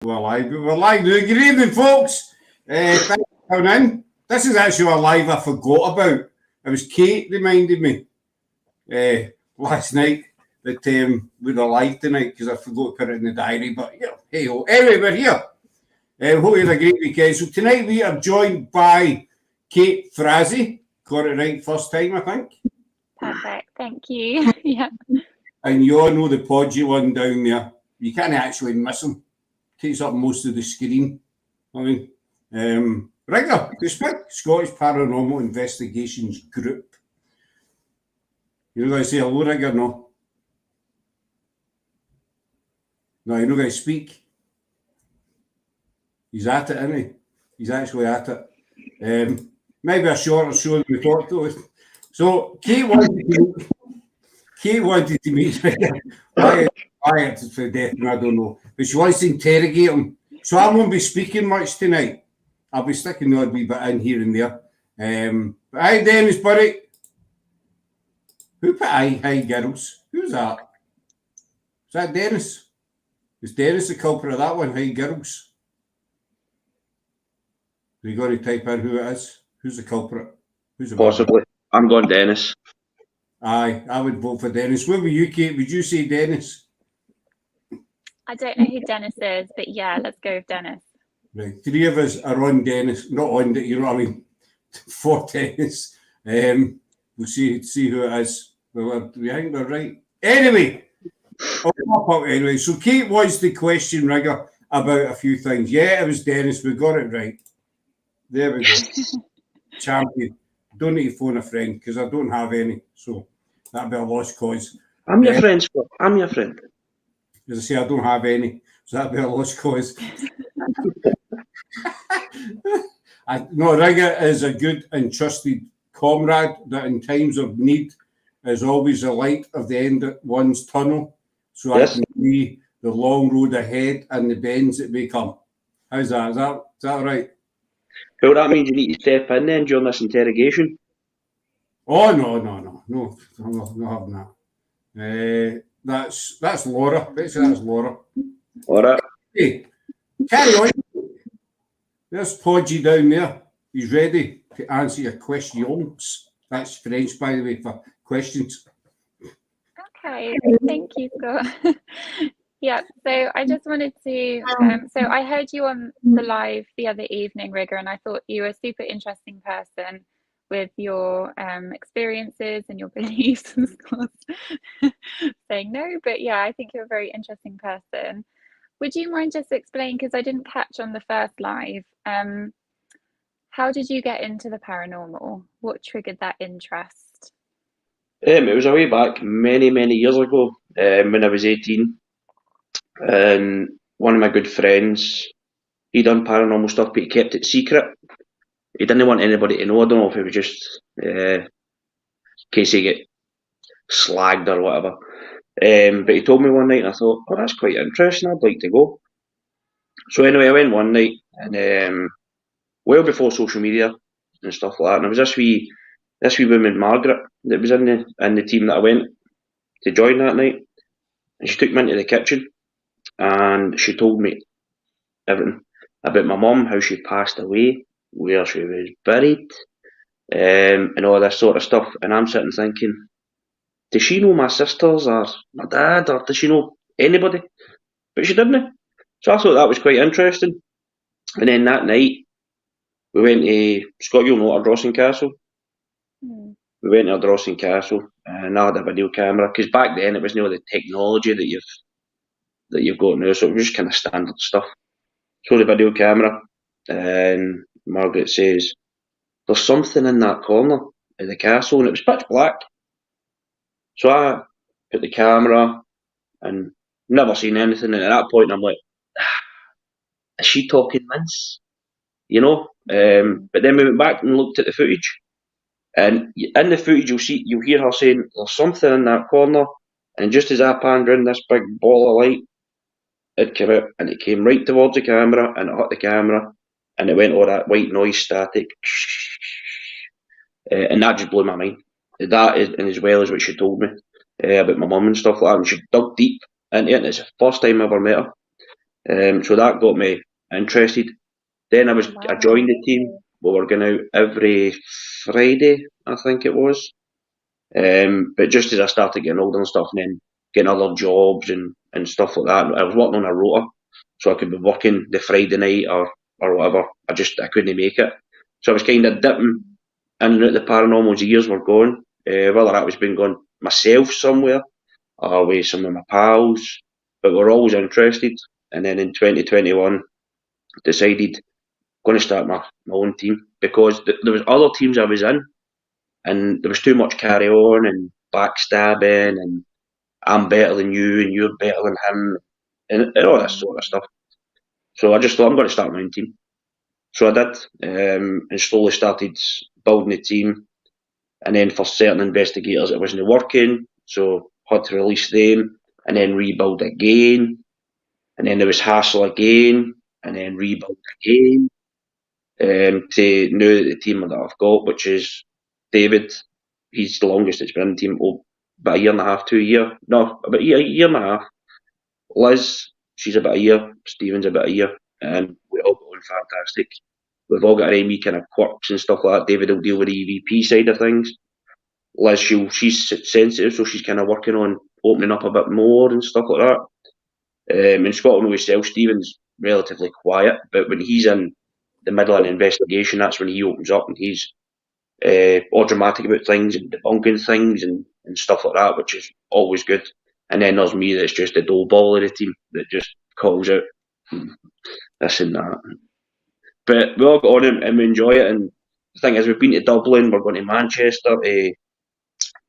We're live. Good evening, folks. Thanks for coming in. This is actually a live I forgot about. It was Kate reminded me last night that we're alive tonight because I forgot to put it in the diary. But hey ho. Anyway, we're here. Hope you had a great weekend. So tonight we are joined by Kate Frasi. Got it right first time, I think. Perfect. Thank you. Yeah. And you all know the podgy one down there. You can't actually miss him. Takes up most of the screen. I mean, Rigga, the SPIG, Scottish Paranormal Investigations Group. You know, I say hello, Rigga, no? No, you're not going to speak. He's at it, isn't he? He's actually at it. Maybe a shorter show than we thought, though. So, Kate wanted to meet Rigga. Why it's for death, I don't know. But she wants to interrogate him. So I won't be speaking much tonight. I'll be sticking the odd wee bit in here and there. But hi, Dennis, buddy. Who put hi, girls? Who's that? Is that Dennis? Is Dennis the culprit of that one? Hi, girls. Are you going to type in who it is? Who's the culprit? Who's the Possibly. I'm going Dennis. Aye, I would vote for Dennis. What were you, Kate? Would you say Dennis? I don't know who Dennis is, but yeah, let's go with Dennis. Right. 3 of us are on Dennis. Not on it, you know what I mean? For Dennis. We'll see who it is. We think we're right. Anyway. Anyway. So Kate wants to question Rigga about a few things. Yeah, it was Dennis. We got it right. There we go. Champion. Don't need to phone a friend because I don't have any. So that'd be a lost cause. I'm your friend, Scott. I'm your friend. As I say, I don't have any. So that'd be a lost cause. No, Rigga is a good and trusted comrade that in times of need is always a light of the end of one's tunnel. So yes. I can see the long road ahead and the bends that may come. How's that? Is that all right? Well, that means you need to step in then during this interrogation. Oh, no, I'm not having that. That's Laura. Let's say that's Laura. All right. Hey, carry on. There's Podgy down there. He's ready to answer your questions. That's French, by the way, for questions. Okay, thank you, Scott. Yeah, so I just wanted to, so I heard you on the live the other evening, Rigga, and I thought you were a super interesting person with your experiences and your beliefs, and Scott saying no, but yeah, I think you're a very interesting person. Would you mind just explaining, because I didn't catch on the first live, how did you get into the paranormal? What triggered that interest? It was a way back many, many years ago when I was 18. And one of my good friends, he done paranormal stuff, but he kept it secret. He didn't want anybody to know. I don't know if it was just in case he get slagged or whatever. But he told me one night, and I thought, oh, that's quite interesting. I'd like to go. So anyway, I went one night, and well before social media and stuff like that. And there was this wee woman, Margaret, that was in the team that I went to join that night. And she took me into the kitchen, and she told me everything about my mum, how she passed away, where she was buried, and all this sort of stuff. And I'm sitting thinking, does she know my sisters or my dad, or does she know anybody? But she didn't. So I thought that was quite interesting. And then that night, we went to, Scott, you'll know, Ardrossan Castle. Mm. We went to Ardrossan Castle, and I had a video camera, because back then it wasn't all the technology that you've got now, so it was just kind of standard stuff. So the video camera, and Margaret says, there's something in that corner of the castle, and it was pitch black. So I put the camera, and never seen anything, and at that point I'm like, is she talking mince? You know? But then we went back and looked at the footage, and in the footage you'll hear her saying, there's something in that corner, and just as I panned round, this big ball of light had come out, and it came right towards the camera, and it hit the camera, and it went all that white noise static, and that just blew my mind. That is, and as well as what she told me about my mum and stuff like that, and she dug deep into it, and it's the first time I ever met her. So that got me interested. Then I Wow. joined the team. We were going out every Friday, I think it was. But just as I started getting older and stuff, and then getting other jobs and stuff like that, I was working on a rota, so I could be working the Friday night or whatever. I couldn't make it. So I was kind of dipping in and out the paranormal as the years were going. Whether that was being going myself somewhere or with some of my pals, but we're always interested. And then in 2021, decided going to start my own team because there was other teams I was in, and there was too much carry on and backstabbing and I'm better than you and you're better than him and all that Mm. sort of stuff. So I just thought I'm going to start my own team. So I did, and slowly started building the team. And then for certain investigators, it wasn't working, so had to release them and then rebuild again. And then there was hassle again, and then rebuild again. To now the team that I've got, which is David. He's the longest it's been in the team. Oh, about a year and a half, 2 year. No, about a year and a half. Liz, she's about a year. Stephen's about a year. And we all got on fantastic. We've all got our own wee kind of quirks and stuff like that. David will deal with the EVP side of things. Liz, she's sensitive, so she's kind of working on opening up a bit more and stuff like that. In Scotland with himself, Stephen's relatively quiet, but when he's in the middle of an investigation, that's when he opens up and he's all dramatic about things and debunking things and stuff like that, which is always good. And then there's me that's just the dull ball of the team that just calls out this and that. But we all got on and we enjoy it. And the thing is, we've been to Dublin, we're going to Manchester to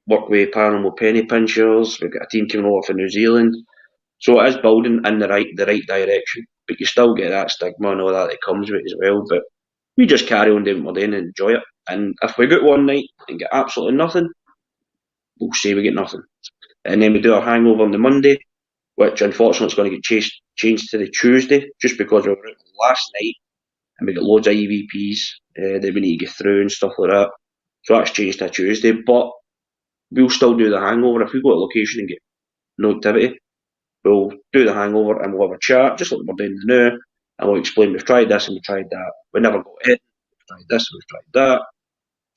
work with paranormal penny pinchers. We've got a team coming over from New Zealand. So it is building in the right direction, but you still get that stigma and all that comes with it as well. But we just carry on doing what we're doing and enjoy it. And if we go one night and get absolutely nothing, we'll say we get nothing. And then we do our hangover on the Monday, which unfortunately is going to get changed to the Tuesday, just because we were out last night and we got loads of EVPs that we need to get through and stuff like that. So that's changed to Tuesday, but we'll still do the hangover. If we go to a location and get no activity, we'll do the hangover and we'll have a chat, just like we're doing now, and we'll explain we've tried this and we've tried that. We never got it. We've tried this and we've tried that.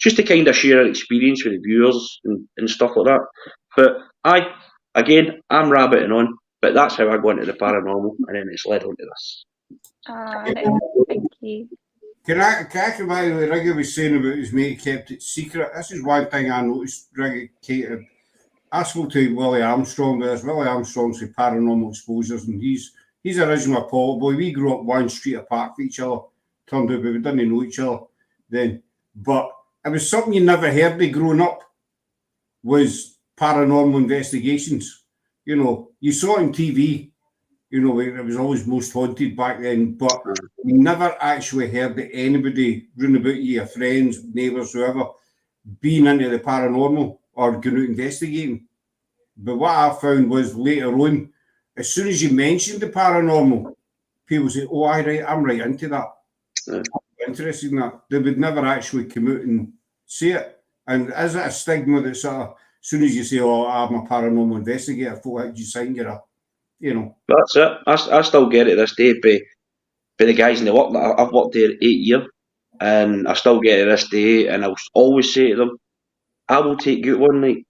Just to kind of share our experience with the viewers and stuff like that. But I'm rabbiting on, but that's how I go into the paranormal, and then it's led on to this. No, thank you. Can I come back to what Rigga was saying about his mate kept it secret? This is one thing I noticed, Rigga, Kate. I spoke to Willie Armstrong with this. Willie Armstrong's the paranormal exposures, and he's original Paul boy. We grew up one street apart from each other. Turned out we didn't know each other then. But it was something you never heard of growing up, was paranormal investigations. You know, you saw it on TV, you know, it was always Most Haunted back then, but you never actually heard that anybody round about you, your friends, neighbours, whoever, being into the paranormal or going out investigating. But what I found was later on, as soon as you mentioned the paranormal, people say, "Oh, I'm right into that. I'm interested in that." They would never actually come out and say it. And is it a stigma that sort of, as soon as you say, "Oh, I'm a paranormal investigator," folk you sign you're a, you know. That's it. I still get it this day, by the guys in the work that I've worked there 8 years, and I still get it this day, and I'll always say to them, I will take you out one night.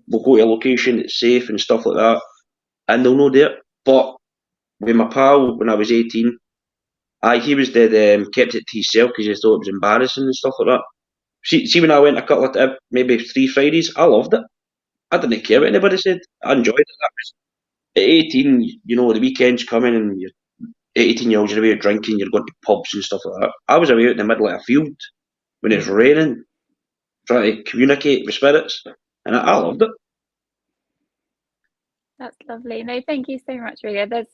We'll go to a location that's safe and stuff like that, and they'll know there. But with my pal, when I was 18, he was dead, kept it to himself because he thought it was embarrassing and stuff like that. See, when I went a couple of maybe 3 Fridays, I loved it. I didn't care what anybody said. I enjoyed it. That was at 18, you know, the weekend's coming and you're 18-year-olds, you're away drinking, you're going to pubs and stuff like that. I was away out in the middle of a field when it was raining, trying to communicate with spirits, and I loved it. That's lovely. No, thank you so much, Rigga. There's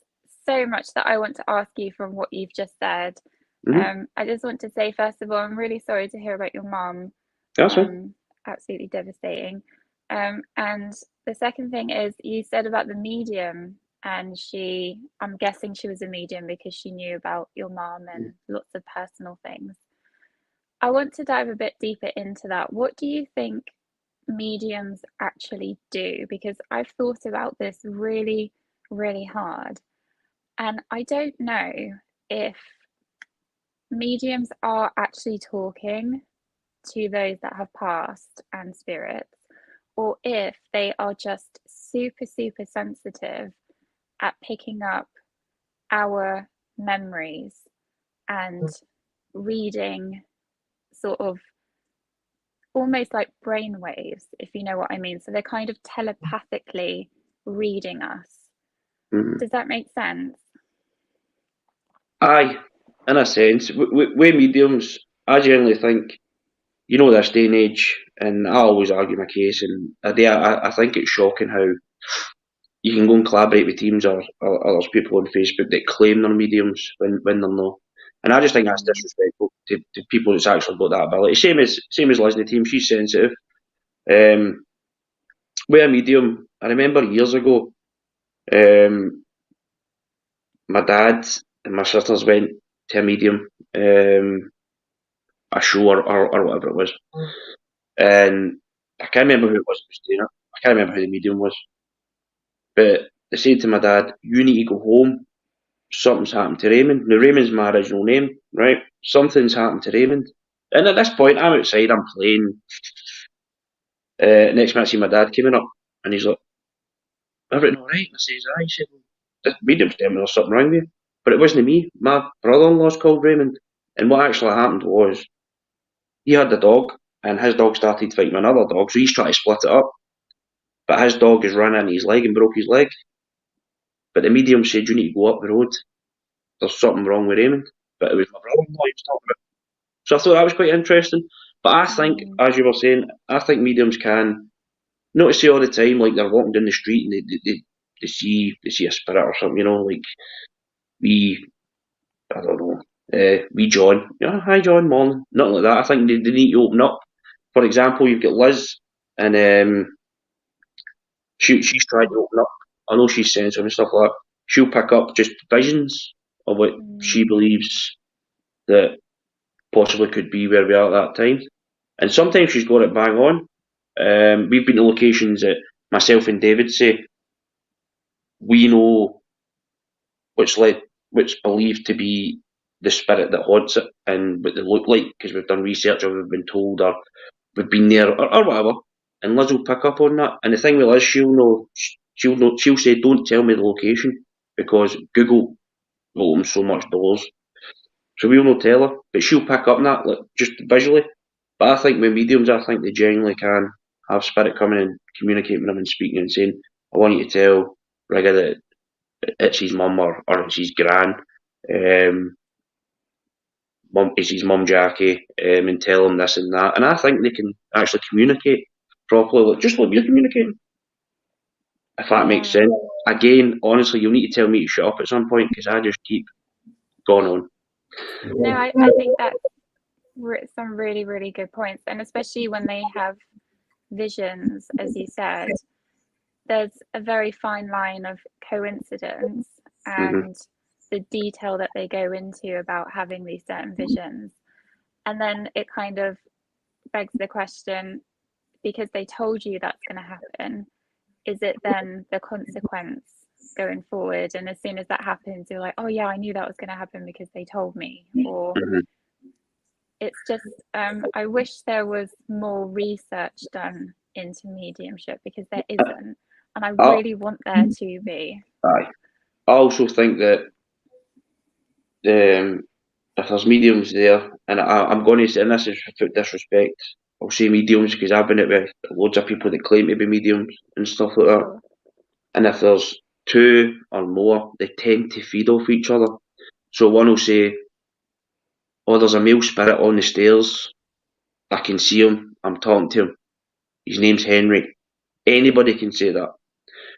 so much that I want to ask you from what you've just said. Mm-hmm. I just want to say, first of all, I'm really sorry to hear about your mum. That's right. Absolutely devastating. And the second thing is, you said about the medium, and I'm guessing she was a medium because she knew about your mum and lots of personal things. I want to dive a bit deeper into that. What do you think mediums actually do? Because I've thought about this really, really hard. And I don't know if mediums are actually talking to those that have passed and spirits, or if they are just super, super sensitive at picking up our memories and reading sort of almost like brain waves, if you know what I mean. So they're kind of telepathically reading us. Does that make sense? Aye, in a sense. With mediums, I generally think, this day and age, and I always argue my case, and I think it's shocking how you can go and collaborate with teams or there's people on Facebook that claim they're mediums when they're not. And I just think that's disrespectful to people that's actually got that ability. Same as Liz in the team, she's sensitive. With a medium, I remember years ago, my dad and my sisters went to a medium, a show or whatever it was. And I can't remember who it was that was doing it. I can't remember who the medium was. But they said to my dad, "You need to go home. Something's happened to Raymond." Now, Raymond's my original name, right? Something's happened to Raymond. And at this point, I'm outside, I'm playing. Next minute, I see my dad coming up, and he's like, "Everything all right?" And I says, "Aye." He said, "The medium's telling me there's something wrong with you." But it wasn't me. My brother-in-law's called Raymond. And what actually happened was, he had the dog, and his dog started fighting another dog, so he's trying to split it up. But his dog has run into his leg and broke his leg. But the medium said, "You need to go up the road. There's something wrong with Raymond." But it was my brother-in-law he was talking about. So I thought that was quite interesting. But I think, as you were saying, I think mediums can, not to say all the time, like they're walking down the street and they see a spirit or something, like I don't know, wee John. Yeah, "Hi John, morning." Nothing like that. I think they need to open up. For example, you've got Liz, and she's tried to open up. I know she's sensitive and stuff like that. She'll pick up just visions of what she believes that possibly could be where we are at that time. And sometimes she's got it bang on. We've been to locations that myself and David say we know what's believed to be the spirit that haunts it and what they look like because we've done research or we've been told or we've been there or whatever. And Liz will pick up on that. And the thing with Liz, she'll say, "Don't tell me the location because Google opens so much doors." So we'll not tell her, but she'll pick up on that, like, just visually. But I think with mediums, I think they genuinely can have spirit coming and communicating with them and speaking and saying, "I want you to tell Rigga that it's his mum or it's his gran, it's his mum Jackie, and tell him this and that." And I think they can actually communicate properly, just like we're communicating. If that makes sense. Again, honestly, you'll need to tell me to shut up at some point because I just keep going on. No, I think that's some really, really good points. And especially when they have visions, as you said, there's a very fine line of coincidence and the detail that they go into about having these certain visions. And then it kind of begs the question, because they told you that's going to happen, is it then the consequence going forward? And as soon as that happens, you're like, "Oh yeah, I knew that was going to happen because they told me." Or it's just, I wish there was more research done into mediumship because there isn't. And I really want there to be. Aye. I also think that if there's mediums there, and I'm going to say, and this is without disrespect, I'll say mediums because I've been out with loads of people that claim to be mediums and stuff like that. And if there's two or more, they tend to feed off each other. So one will say, "Oh, there's a male spirit on the stairs. I can see him. I'm talking to him. His name's Henry." Anybody can say that.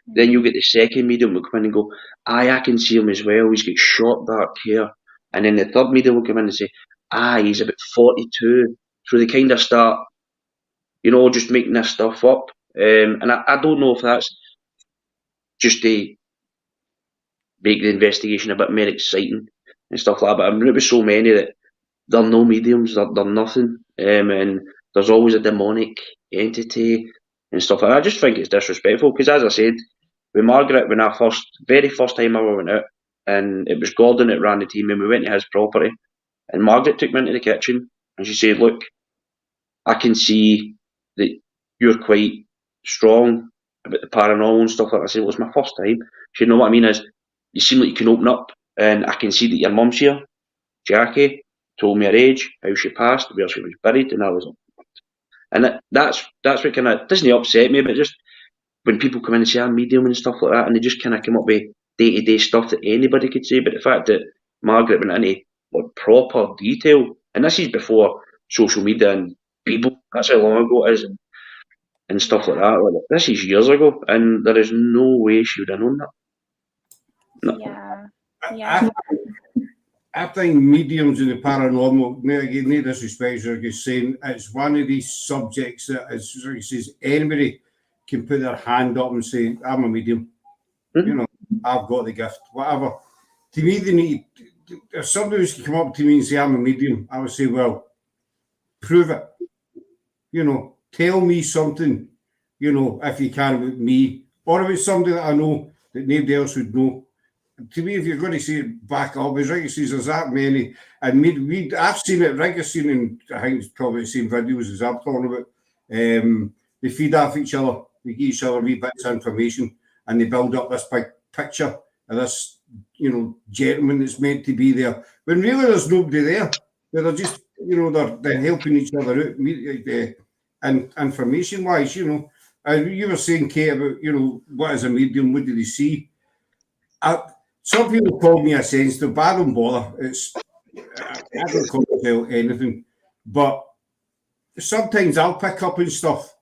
Then you'll get the second medium will come in and go, "Aye, I can see him as well. He's got short dark hair." And then the third medium will come in and say, "Aye, he's about 42. So they kind of start, just making this stuff up. And I don't know if that's just to make the investigation a bit more exciting and stuff like that. But I'm with so many that they're no mediums, they're nothing. And there's always a demonic entity and stuff like that. I just think it's disrespectful because, as I said, with Margaret, when very first time I ever went out, and it was Gordon that ran the team, and we went to his property, and Margaret took me into the kitchen, and she said, look, I can see that you're quite strong about the paranormal and stuff like that. I said, well, it's my first time. She said, no, what I mean is, you seem like you can open up, and I can see that your mum's here, Jackie, told me her age, how she passed, where she was buried, and I was like, and that's what kind of doesn't upset me, but just when people come in and say I'm medium and stuff like that, and they just kind of come up with day-to-day stuff that anybody could say, but the fact that Margaret went into like proper detail, and this is before social media and people, that's how long ago it is, and stuff like that. Like, this is years ago, and there is no way she would have known that. No. Yeah. I think mediums and the paranormal, again, no disrespect, like you're saying, it's one of these subjects that, as he says, anybody can put their hand up and say, I'm a medium. Mm-hmm. You know, I've got the gift, whatever. To me, they need, if somebody was to come up to me and say, I'm a medium, I would say, well, prove it. You know, tell me something, you know, if you can, about me, or about somebody that I know that nobody else would know. To me, if you're going to say it back up, as Rigga says, there's that many, and I've seen it, Rigga's seen it, and I think it's probably the same videos as I'm talking about. They feed off each other, they give each other wee bits of information, and they build up this big picture of this, you know, gentleman that's meant to be there. When really there's nobody there. They're just, you know, they're helping each other out, and information-wise, you know. You were saying, Kate, about, you know, what is a medium, what do they see? Some people call me a sensitive, but I don't bother. I don't call myself anything. But sometimes I'll pick up on stuff.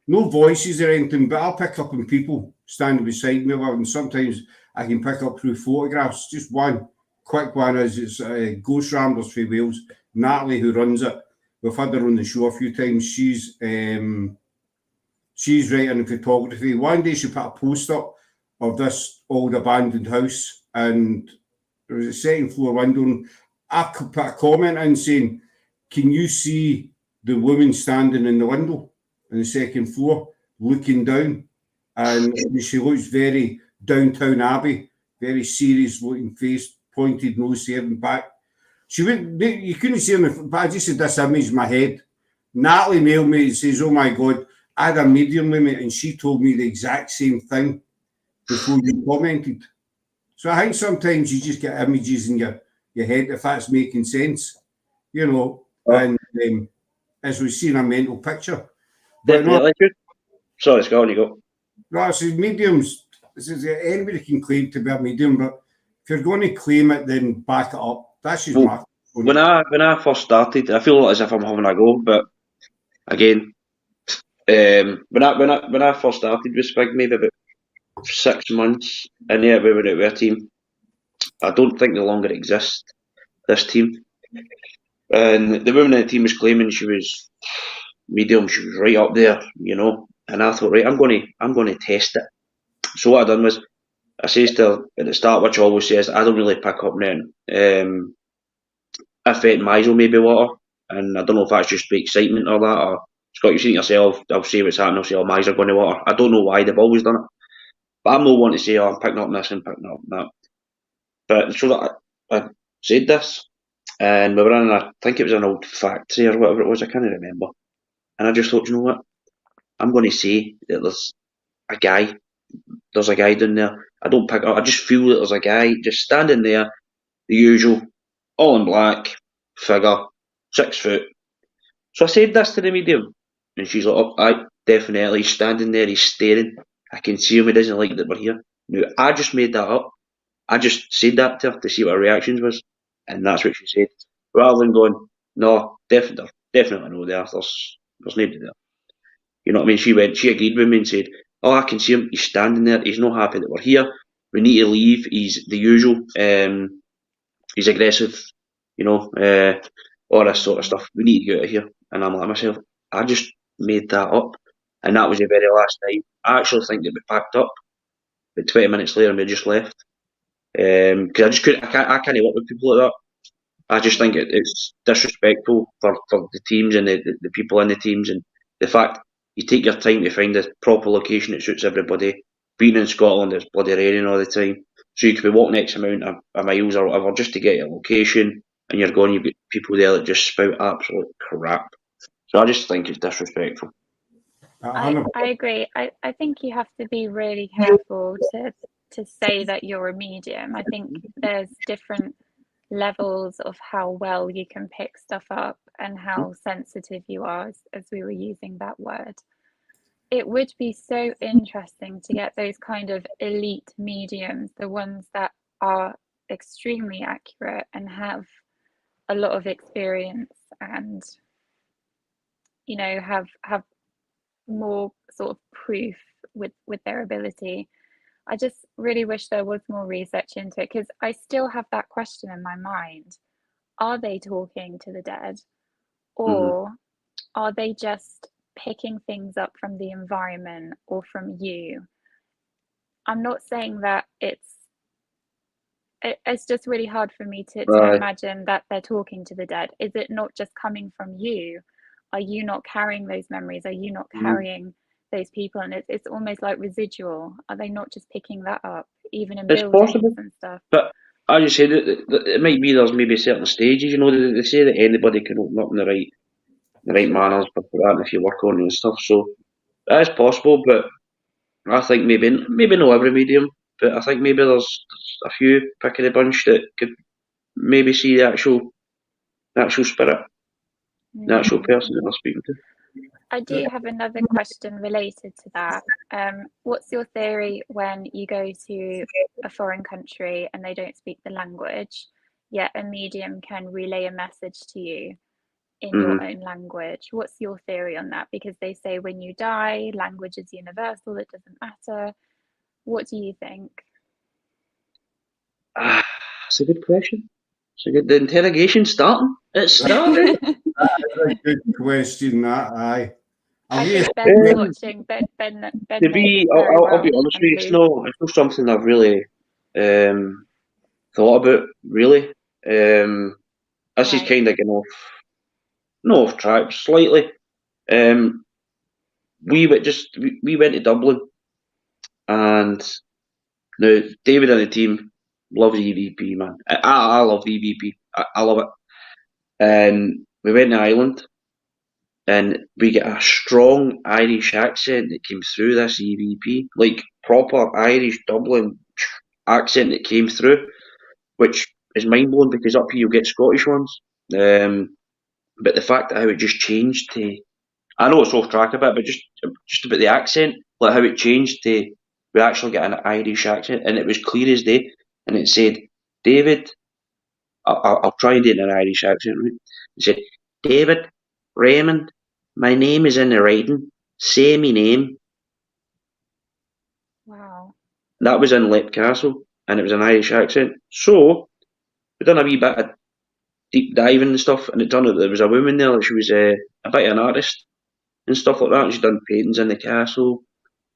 No voices or anything, but I'll pick up on people standing beside me. And sometimes I can pick up through photographs. Just one quick one is it's Ghost Ramblers for Wales. Natalie, who runs it, we've had her on the show a few times. She's right in photography. One day she put a post up of this old abandoned house, and there was a second floor window, and I put a comment in saying, can you see the woman standing in the window on the second floor looking down? And she looks very Downtown Abbey, very serious looking face, pointed nose, staring back. She went, you couldn't see her, but I just had this image in my head. Natalie mailed me and says, oh my God, I had a medium with me, and she told me the exact same thing before you commented. So I think sometimes you just get images in your head, if that's making sense, you know, and as we see in a mental picture. Definitely. Sorry, Scott, on you go. No, I said mediums, anybody can claim to be a medium, but if you're going to claim it, then back it up. That's just my... When I first started, I feel as if I'm having a go, but again, when I first started with SPIG, maybe about 6 months in there, we were out with a team. I don't think no longer exists, this team. And the woman in the team was claiming she was medium, she was right up there, you know. And I thought, right, I'm going to test it. So what I done was, I says to her at the start, which I always says, I don't really pick up now. If it Mizo maybe water, and I don't know if that's just the excitement or that, or Scott, you've seen it yourself, I'll say what's happening, I'll say, oh, Mizo going to water. I don't know why they've always done it. But I'm not one to say, oh, I'm picking up this and picking up that. But so that I said this, and we were in, I think it was an old factory or whatever it was, I can't remember. And I just thought, you know what? I'm going to say that there's a guy down there. I don't pick up, I just feel that there's a guy just standing there, the usual, all in black, figure, 6 foot. So I said this to the medium, and she's like, oh, aye, definitely, he's standing there, he's staring. I can see him, he doesn't like that we're here. Now, I just made that up. I just said that to her to see what her reactions was, and that's what she said. Rather than going, no, definitely no there, there's nobody there. You know what I mean? She agreed with me and said, oh, I can see him, he's standing there, he's not happy that we're here, we need to leave, he's the usual, he's aggressive, you know, all this sort of stuff, we need to get out of here. And I'm like myself, I just made that up, and that was the very last time. I actually think that we packed up, but 20 minutes later we just left. Because I just couldn't, I can't work with people like that. I just think it's disrespectful for the teams and the people in the teams, and the fact you take your time to find the proper location that suits everybody. Being in Scotland, it's bloody raining all the time. So you could be walking X amount of miles or whatever just to get your location, and you've got people there that just spout absolute crap. So I just think it's disrespectful. I agree. I think you have to be really careful to say that you're a medium. I think there's different levels of how well you can pick stuff up and how sensitive you are, as we were using that word. It would be so interesting to get those kind of elite mediums, the ones that are extremely accurate and have a lot of experience and, you know, have more sort of proof with their ability. I just really wish there was more research into it, because I still have that question in my mind. Are they talking to the dead, or are they just picking things up from the environment or from you? I'm not saying that it's just really hard for me to imagine that they're talking to the dead. Is it not just coming from you? Are you not carrying those memories? Are you not carrying those people? And it's almost like residual. Are they not just picking that up, even in buildings and stuff? But as you said, it might be there's maybe certain stages. You know, they say that anybody can open up in the right manners, but for that, if you work on it and stuff. So that is possible, but I think maybe not every medium, but I think maybe there's a few pick of the bunch that could maybe see the actual spirit, the actual person that they're speaking to. I do have another question related to that. What's your theory when you go to a foreign country and they don't speak the language, yet a medium can relay a message to you in your own language? What's your theory on that? Because they say when you die, language is universal, it doesn't matter. What do you think? That's a good question. The interrogation's starting. It's starting. That's a good question, that, aye. I think Ben's watching. Ben to be, I'll be honest with you, it's not something I've really thought about, really. This is kind of getting off track slightly. We went to Dublin, and now David and the team loves EVP, man. I love EVP. I love it. And we went to Ireland, and we get a strong Irish accent that came through this EVP, like proper Irish Dublin accent that came through, which is mind blowing because up here you'll get Scottish ones. But the fact that how it just changed to, I know it's off track a bit, but just about the accent, like how it changed to, we actually get an Irish accent, and it was clear as day, and it said, David, I'll try and do it in an Irish accent, right? It said, David, Raymond, my name is in the writing, say me name. Wow. That was in Leap Castle, and it was an Irish accent. So, we done a wee bit of deep diving and stuff, and it turned out there was a woman there, she was a bit of an artist and stuff like that, and she'd done paintings in the castle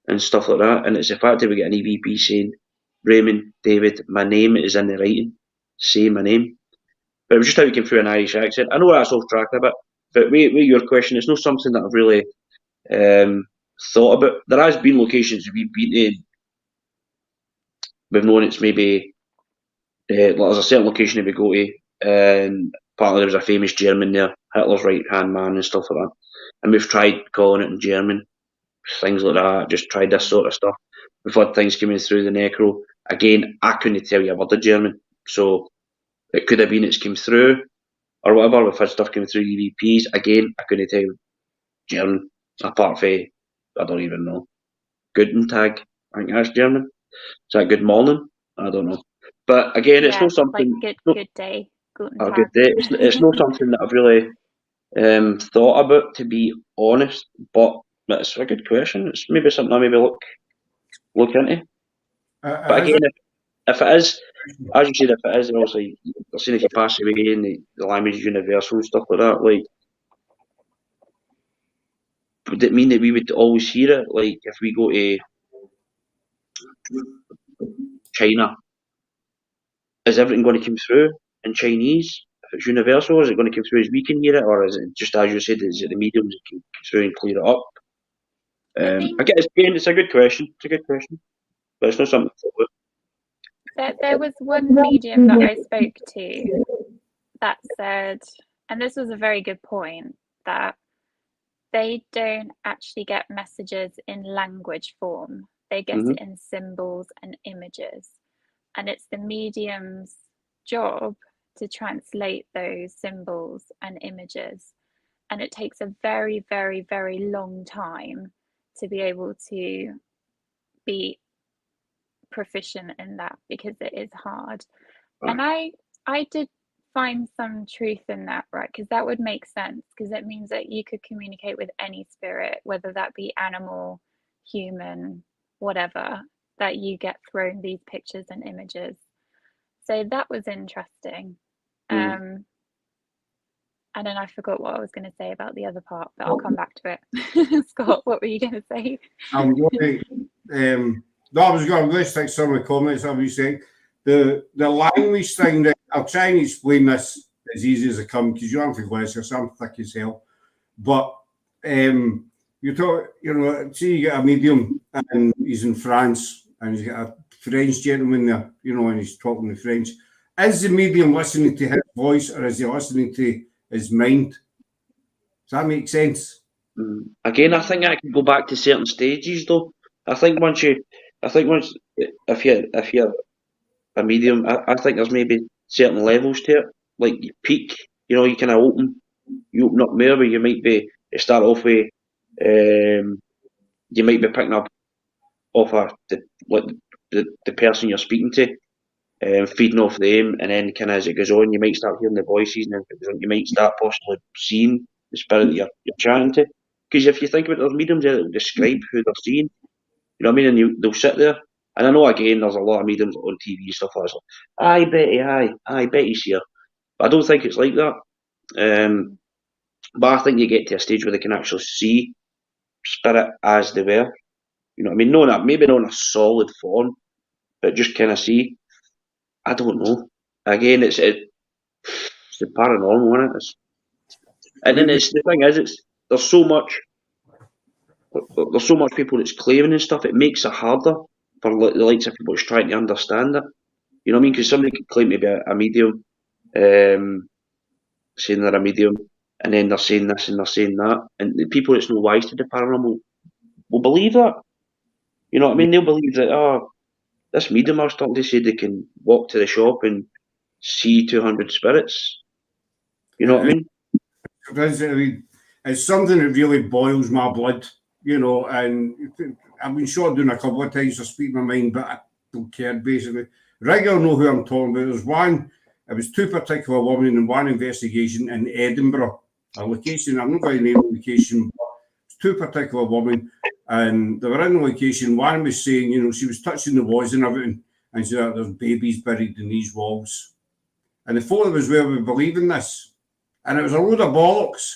and stuff like that, and it's the fact that we get an EVP saying, Raymond, David, my name is in the writing, say my name. But it was just how it came through an Irish accent. I know that's off track a bit, but with your question, it's not something that I've really thought about. There has been locations we've been to, we've known it's maybe, there's a certain location that we go to, and apparently there was a famous German there, Hitler's right-hand man and stuff like that. And we've tried calling it in German, things like that, just tried this sort of stuff. We've had things coming through the necro. Again, I couldn't tell you a word of German, so it could have been it's came through, or whatever. We've had stuff coming through EVPs. Again, I couldn't tell you German, apart from, I don't even know, Guten Tag, I think that's German. Is that good morning? I don't know. But again, it's not something... Like good day. Guten Tag. Good day. It's not something that I've really thought about, to be honest, but it's a good question. It's maybe something I maybe look into. But again, if it is, as you said, if it is, obviously, I've seen if you pass away and the language is universal and stuff like that, like, would it mean that we would always hear it? Like, if we go to China, is everything going to come through in Chinese? If it's universal, is it going to come through as we can hear it, or is it just, as you said, is it the mediums that can come through and clear it up? I guess, again, it's a good question. It's a good question. But it's not something There was one medium that I spoke to that said, and this was a very good point, that they don't actually get messages in language form. They get it in symbols and images. And it's the medium's job to translate those symbols and images. And it takes a very, very, very long time to be able to be proficient in that, because it is hard. And I did find some truth in that, right? Because that would make sense, because it means that you could communicate with any spirit, whether that be animal, human, whatever, that you get thrown these pictures and images. So that was interesting. And then I forgot what I was going to say about the other part, but I'll come back to it. Scott, what were you going to say? I'm going to, no, I was going to stick some of the comments I was saying. The language thing, that I'll try and explain this as easy as I can, because you have to glass or I'm thick as hell. But you talk, you know, see, you get a medium and he's in France and he's got a French gentleman there, you know, and he's talking in French. Is the medium listening to his voice, or is he listening to his mind? Does that make sense? Again, I think I can go back to certain stages, though. If you're a medium, I think there's maybe certain levels to it. Like you peak, you know, you kind of you open up more, where you start off with, you might be picking up off the person you're speaking to, feeding off them, and then kind of as it goes on, you might start hearing the voices, and then you might start possibly seeing the spirit that you're chatting to. Because if you think about it, there's mediums there that will describe who they're seeing. You know what I mean? And they'll sit there. And I know, again, there's a lot of mediums on TV and stuff like that. Aye, Betty, aye, Betty's here. But I don't think it's like that. But I think you get to a stage where they can actually see spirit as they were. You know what I mean? Maybe not in a solid form, but just kind of see. I don't know. Again, it's the paranormal, isn't it? And then the thing is, there's so much people that's claiming and stuff. It makes it harder for the likes of people that's trying to understand it. You know what I mean? Because somebody could claim to be a medium, saying they're a medium, and then they're saying this and they're saying that, and the people that's no wise to the paranormal will believe that. You know what I mean? They'll believe that, this medium I was talking to said they can walk to the shop and see 200 spirits. You know what I mean? It's something that really boils my blood, you know, and I've been shot down a couple of times to speak my mind, but I don't care, basically. Rigga know who I'm talking about. There's one, it was two particular women in one investigation in Edinburgh, a location, I'm not going to name the location, but it's two particular women, and they were in the location. One was saying, you know, she was touching the walls and everything, and she said, there's babies buried in these walls. And the four of us were believing this. And it was a load of bollocks.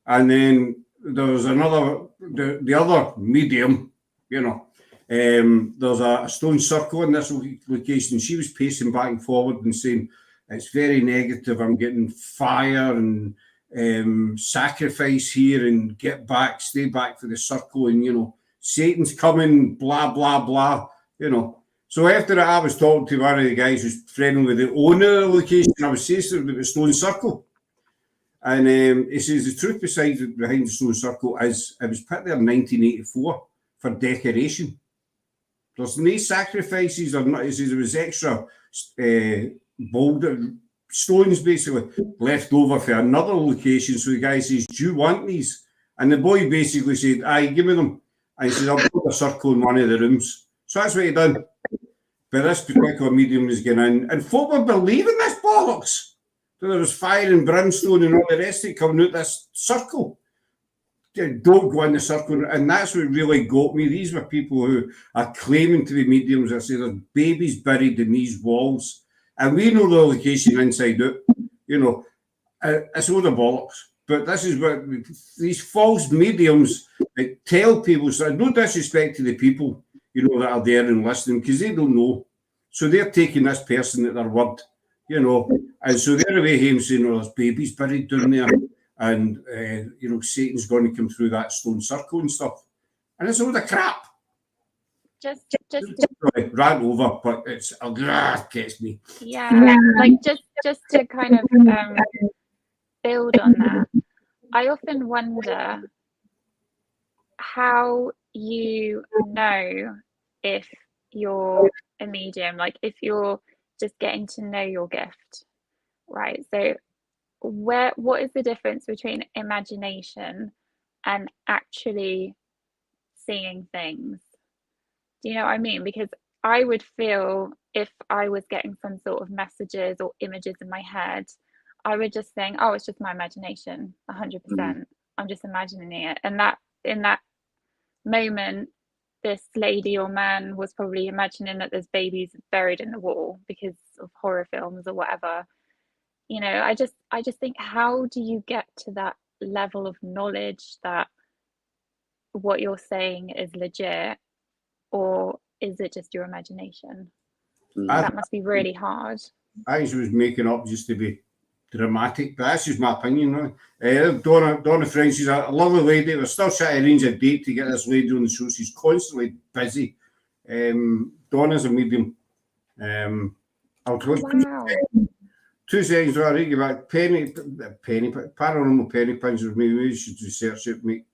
And then there was the other medium, you know. There's a stone circle in this location. She was pacing back and forward and saying, it's very negative. I'm getting fire and sacrifice here, and get back, stay back for the circle. And, you know, Satan's coming, blah, blah, blah, you know. So after that, I was talking to one of the guys who's friendly with the owner of the location. I was saying about the stone circle. And he says the truth behind the stone circle is it was put there in 1984 for decoration. There's no sacrifices or not. He says there was extra boulder stones basically left over for another location. So the guy says, do you want these? And the boy basically said, aye, give me them. And he says, I'll put a circle in one of the rooms. So that's what he done. But this particular medium was going in, and folk were believing this bollocks. So there was fire and brimstone and all the rest of it coming out this circle. Don't go in the circle. And that's what really got me. These were people who are claiming to be mediums. I say there's babies buried in these walls. And we know the location inside out. You know, it's all the bollocks. But this is what these false mediums that tell people, so no disrespect to the people, you know, that are there and listening, because they don't know. So they're taking this person at their word, you know. And so they're away home saying, oh, there's babies buried down there. And, you know, Satan's going to come through that stone circle and stuff. And it's all the crap. Just just ran over, but it's gets me. yeah, like just to kind of build on that, I often wonder how you know if you're a medium, like if you're just getting to know your gift, right? So what is the difference between imagination and actually seeing things? Do you know what I mean? Because I would feel if I was getting some sort of messages or images in my head, I would just think, oh, it's just my imagination, 100%. I'm just imagining it. And that in that moment, this lady or man was probably imagining that there's babies buried in the wall because of horror films or whatever. You know, I just think, how do you get to that level of knowledge that what you're saying is legit, or is it just your imagination? That must be really hard. I think she was making up just to be dramatic, but that's just my opinion. Donna French, she's a lovely lady. We're still trying to arrange a date to get this lady on the show. She's constantly busy. Donna's a medium. I'll tell you, Wow. 2 seconds, I'll read you back. Paranormal penny pinchers. Maybe you should research it, make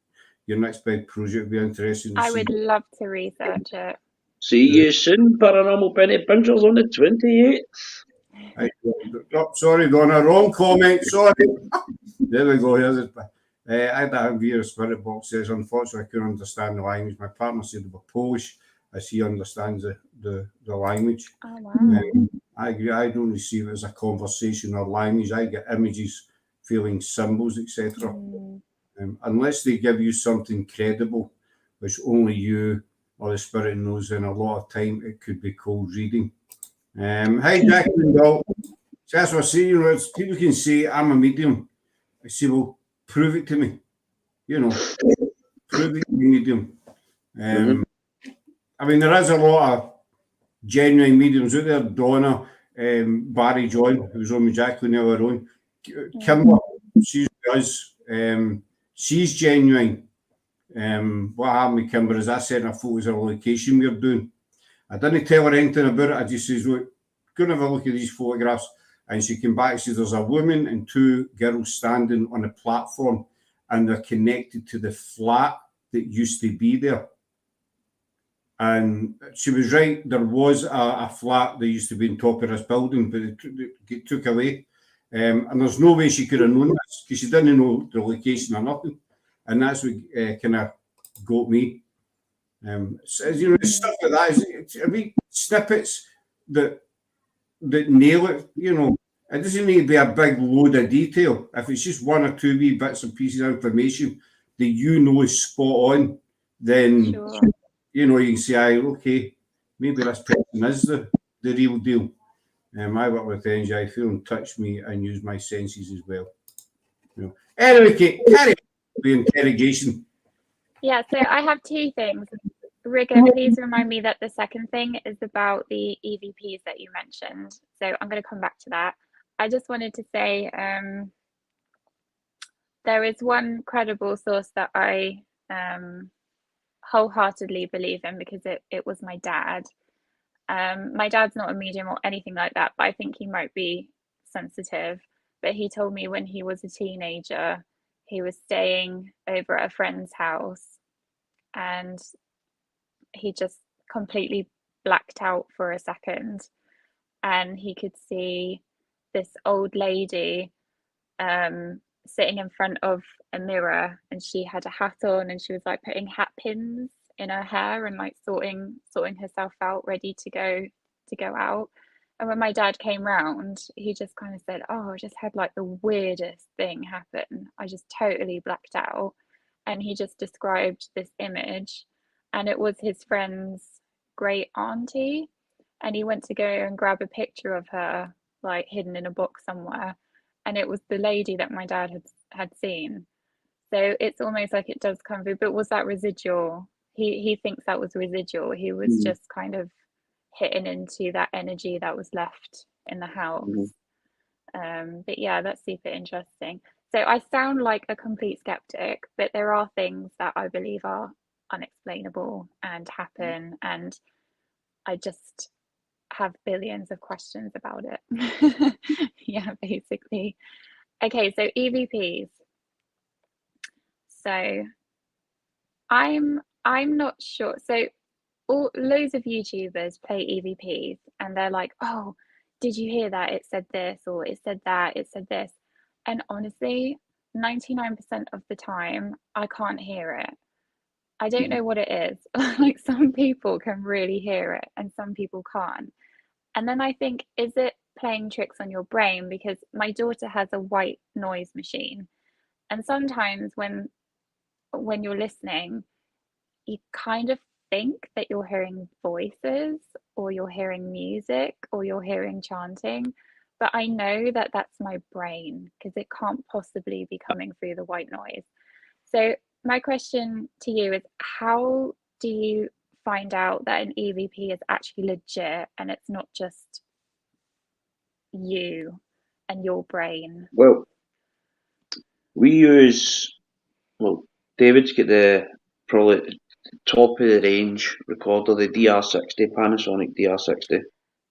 your next big project be interesting. I would love to research it. See you soon, Paranormal Penny Pinchers on the 28th. Sorry, Donna, wrong comment. Sorry. There we go. Here's it. I had that via spirit box says, unfortunately, I couldn't understand the language. My partner said they were Polish, as he understands the language. Oh, wow. I agree. I don't receive it as a conversation or language. I get images, feelings, symbols, etc. Unless they give you something credible, which only you or the spirit knows, then a lot of time it could be cold reading. Hi, Jacqueline Bell. So that's what I'm saying. People can say I'm a medium. I say, well, prove it to me. You know, prove it to me, medium. I mean, there is a lot of genuine mediums out there. Donna, Barry John, who's on with Jacqueline earlier on. Kimber, she's us. She's genuine. What happened with Kimber is I sent her photos of a location we were doing. I didn't tell her anything about it. I just says, look, go and have a look at these photographs. And she came back and says, there's a woman and 2 girls standing on a platform and they're connected to the flat that used to be there. And she was right. There was a flat that used to be on top of this building, but it took away. And there's no way she could have known this because she didn't know the location or nothing. And that's what kind of got me. So, you know, stuff like that. I mean, snippets that nail it, you know. It doesn't need to be a big load of detail. If it's just 1 or 2 wee bits and pieces of information that you know is spot on, then, Sure. you know, you can say, okay, maybe this person is the real deal. I work with energy. I feel and touch me and use my senses as well. You know. Anyway, Kate, carry on the interrogation. Yeah, so I have 2 things. Rigga, please remind me that the second thing is about the EVPs that you mentioned. So I'm going to come back to that. I just wanted to say there is one credible source that I wholeheartedly believe in because it was my dad. My dad's not a medium or anything like that, but I think he might be sensitive. But he told me when he was a teenager, he was staying over at a friend's house and he just completely blacked out for a second and he could see this old lady sitting in front of a mirror and she had a hat on and she was like putting hat pins in her hair and like sorting herself out ready to go out. And when my dad came round, he just kind of said, oh, I just had like the weirdest thing happen. I just totally blacked out. And he just described this image and it was his friend's great auntie. And he went to go and grab a picture of her, like hidden in a box somewhere. And it was the lady that my dad had seen. So it's almost like it does come through. But was that residual? He thinks that was residual. He was just kind of hitting into that energy that was left in the house. But yeah, that's super interesting. So I sound like a complete skeptic, but there are things that I believe are unexplainable and happen. And I just have billions of questions about it. Yeah, basically. Okay, so EVPs. So I'm not sure. So loads of YouTubers play EVPs and they're like, oh, did you hear that? It said this, or it said that, it said this. And honestly, 99% of the time, I can't hear it. I don't know what it is. Like some people can really hear it and some people can't. And then I think, is it playing tricks on your brain? Because my daughter has a white noise machine. And sometimes when you're listening, you kind of think that you're hearing voices or you're hearing music or you're hearing chanting, but I know that that's my brain because it can't possibly be coming through the white noise. So my question to you is, how do you find out that an EVP is actually legit and it's not just you and your brain? Well, we use, well, David's got the probably top of the range recorder, the DR60, Panasonic DR60.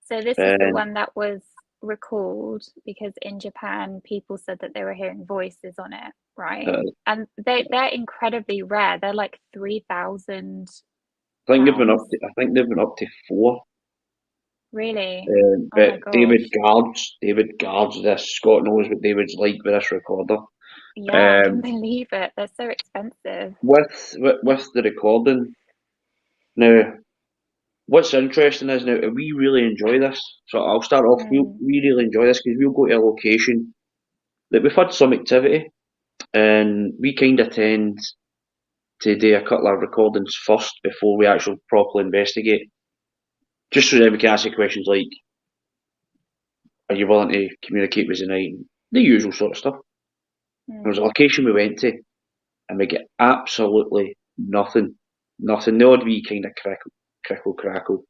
So this is the one that was recalled because in Japan people said that they were hearing voices on it, right? And they're incredibly rare. They're like 3,000. I think they've been up to 4. Really? But my gosh. David guards this. Scott knows what David's like with this recorder. Yeah, I can believe it. They're so expensive. With the recording, now, what's interesting is now we really enjoy this. So I'll start off. We really enjoy this because we'll go to a location that we've had some activity, and we kind of tend to do a couple of recordings first before we actually properly investigate. Just so that we can ask the questions like, are you willing to communicate with us tonight? The usual sort of stuff. There was a location we went to, and we get absolutely nothing. The odd wee kind of crackle.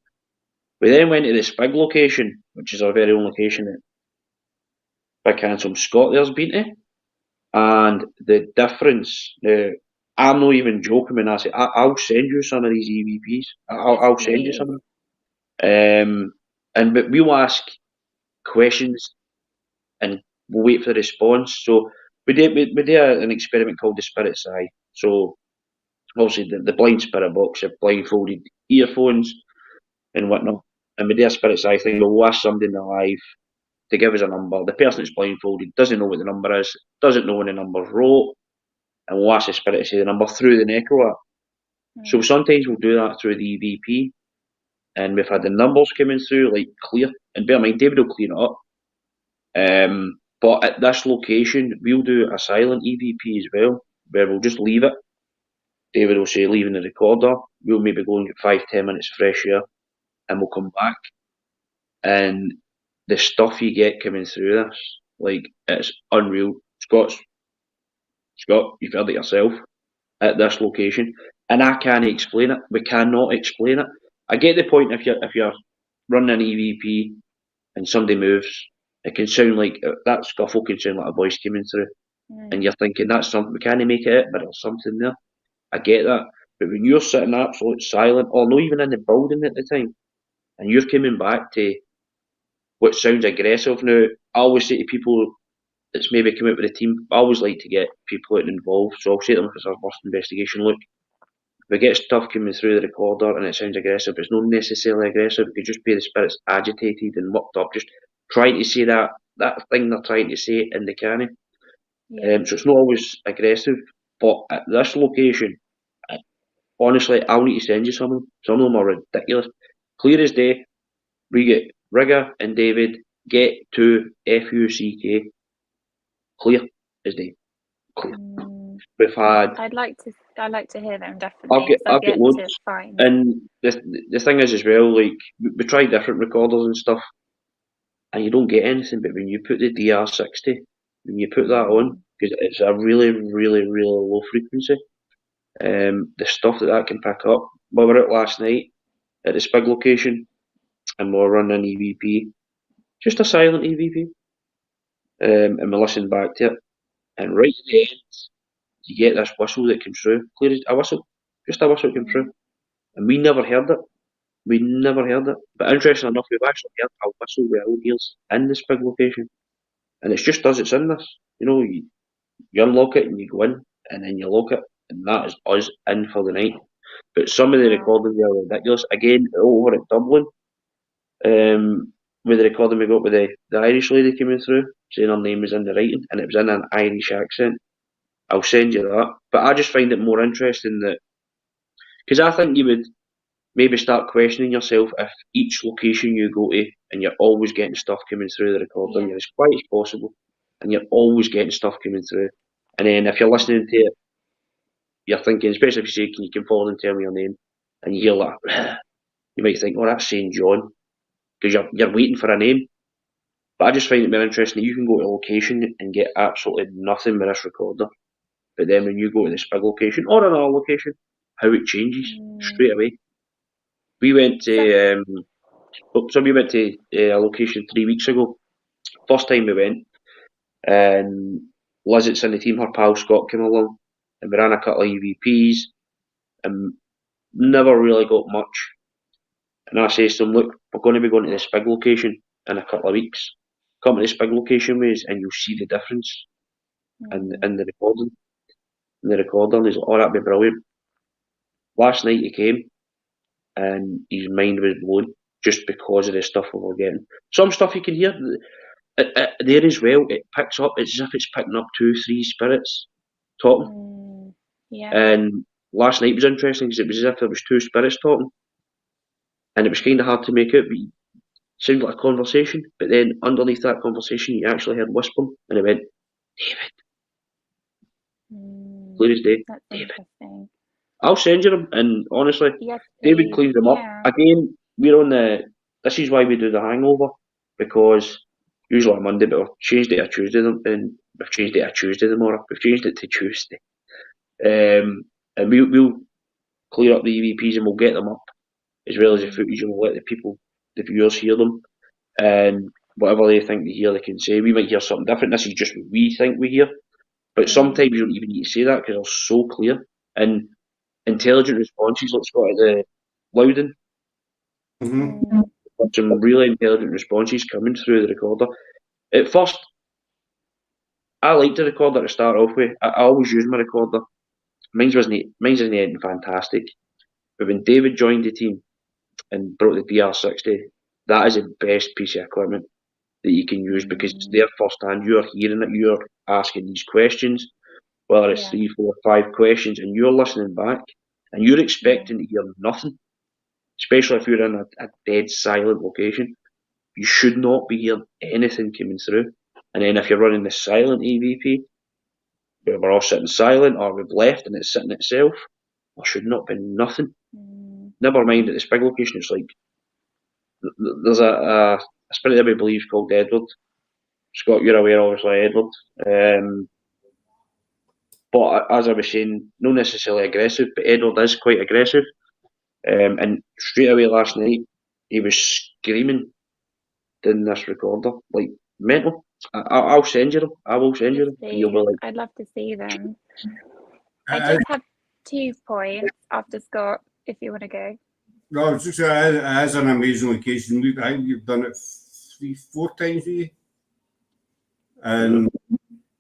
We then went to the SPIG location, which is our very own location that Big Handsome Scott there's been to. And the difference, now, I'm not even joking when I say, I'll send you some of these EVPs. I'll send you some of them. But we'll ask questions and we'll wait for the response. So we did an experiment called the Spirit's Eye. So obviously the blind spirit box have blindfolded earphones and whatnot. And we did a Spirit's Eye thing. We'll ask somebody in the live to give us a number. The person that's blindfolded doesn't know what the number is, doesn't know when the number's wrote, and we'll ask the spirit to say the number through the Necro app. So sometimes we'll do that through the EVP, and we've had the numbers coming through like clear. And bear in mind, David will clean it up. But at this location, we'll do a silent EVP as well, where we'll just leave it. David will say leaving the recorder. We'll maybe go and get 5-10 minutes fresh air, and we'll come back. And the stuff you get coming through this, like, it's unreal. Scott, you've heard it yourself at this location, and I can't explain it. We cannot explain it. I get the point if you're running an EVP and somebody moves, it can sound like that scuffle can sound like a voice coming through, and you're thinking that's something we can't make it, but there's something there. I get that, but when you're sitting absolute silent, or not even in the building at the time, and you're coming back to what sounds aggressive. Now, I always say to people that's maybe come out with a team, I always like to get people out involved. So I'll say to them if it's our first investigation, look, if we get stuff coming through the recorder and it sounds aggressive, it's not necessarily aggressive. It could just be the spirit's agitated and worked up, just trying to say that thing they're trying to say in the canny. So it's not always aggressive. But at this location, honestly, I'll need to send you some of them. Some of them are ridiculous. Clear as day, we get Rigga and David get to FUCK. Clear as day. Clear. We've had. I'd like to hear them, definitely. I've got loads. And the thing is as well, like we try different recorders and stuff, and you don't get anything. But when you put the DR60, when you put that on, because it's a really, really, really low frequency, the stuff that can pick up. We were out last night at the SPIG location, and we were running an EVP, just a silent EVP, and we listened back to it, and right at the end, you get this whistle that comes through, clear as a whistle, just a whistle came through, and we never heard it. we never heard it. But interesting enough, we've actually heard a whistle with our ears in the SPIG location. And it's just us that's in this. You know, you unlock it and you go in, and then you lock it, and that is us in for the night. But some of the Wow. recordings are ridiculous. Again, over at Dublin, with the recording we got with the Irish lady coming through, saying her name was in the writing, and it was in an Irish accent. I'll send you that. But I just find it more interesting that, because I think you would maybe start questioning yourself if each location you go to, and you're always getting stuff coming through the recording, Yeah. you're as quiet as possible, and you're always getting stuff coming through. And then if you're listening to it, you're thinking, especially if you say, can you come forward and tell me your name? And you hear that, you might think, oh, that's St. John, because you're waiting for a name. But I just find it more interesting that you can go to a location and get absolutely nothing with this recorder. But then when you go to the SPIG location or another location, how it changes straight away. We went to we went to a location 3 weeks ago. First time we went, and Liz that's in the team, her pal Scott came along, and we ran a couple of EVPs, and never really got much. And I says to them, look, we're going to be going to the SPIG location in a couple of weeks. Come to the SPIG location with us, and you'll see the difference in the recording. In the recorder, and he's like, oh, that'd be brilliant. Last night he came, and his mind was blown just because of the stuff we were getting. Some stuff you can hear there as well. It picks up. It's as if it's picking up 2-3 spirits talking. Yeah. And last night was interesting because it was as if there was 2 spirits talking, and it was kind of hard to make out. But it sounded like a conversation. But then underneath that conversation, you actually heard whispering, and it went, David. Clear as day. That's David. interesting. I'll send you them, and honestly, Yes, David please. cleans them up. Again, we're on this is why we do the hangover, because usually on Monday, but we've changed it to Tuesday, and we've changed it to Tuesday tomorrow. We've changed it to Tuesday. And we'll clear up the EVPs and we'll get them up, as well as the footage, and we'll let the viewers hear them. And whatever they think they hear, they can say. We might hear something different. This is just what we think we hear. But sometimes you don't even need to say that because they're so clear. And intelligent responses, let's go to the Loudon. Some really intelligent responses coming through the recorder. At first, I liked the recorder to start off with. I always use my recorder. Mine's isn't anything fantastic. But when David joined the team and brought the DR60, that is the best piece of equipment that you can use because it's there firsthand. You're hearing it, you're asking these questions, whether it's 3, 4, 5 questions, and you're listening back, and you're expecting to hear nothing. Especially if you're in a dead silent location, you should not be hearing anything coming through. And then if you're running the silent EVP, where we're all sitting silent or we've left and it's sitting itself, there should not be nothing. Never mind at the SPIG location, it's like there's a spirit that we believe called Edward. Scott, you're aware, obviously, Edward. But as I was saying, not necessarily aggressive, but Edward is quite aggressive. And straight away last night, he was screaming in this recorder, like mental. I'll send you them. I will send you them. And you'll be like, I'd love to see them. I just have 2 points after Scott, if you want to go. No, I was just saying, it is an amazing location. I think you've done it 3-4 times with you. And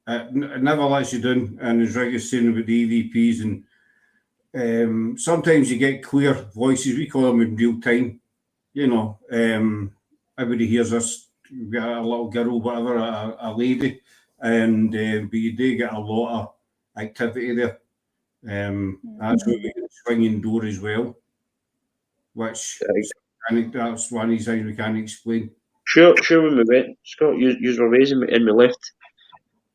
it never lets you down. And as Rigga's saying about the EVPs, and sometimes you get clear voices. We call them in real time. You know, everybody hears us. We've got a little girl, whatever, a lady, and but you do get a lot of activity there. That's where we get the swinging door as well, which that's one of these things we can't explain. Sure. When we went, Scott, you were raising me, and we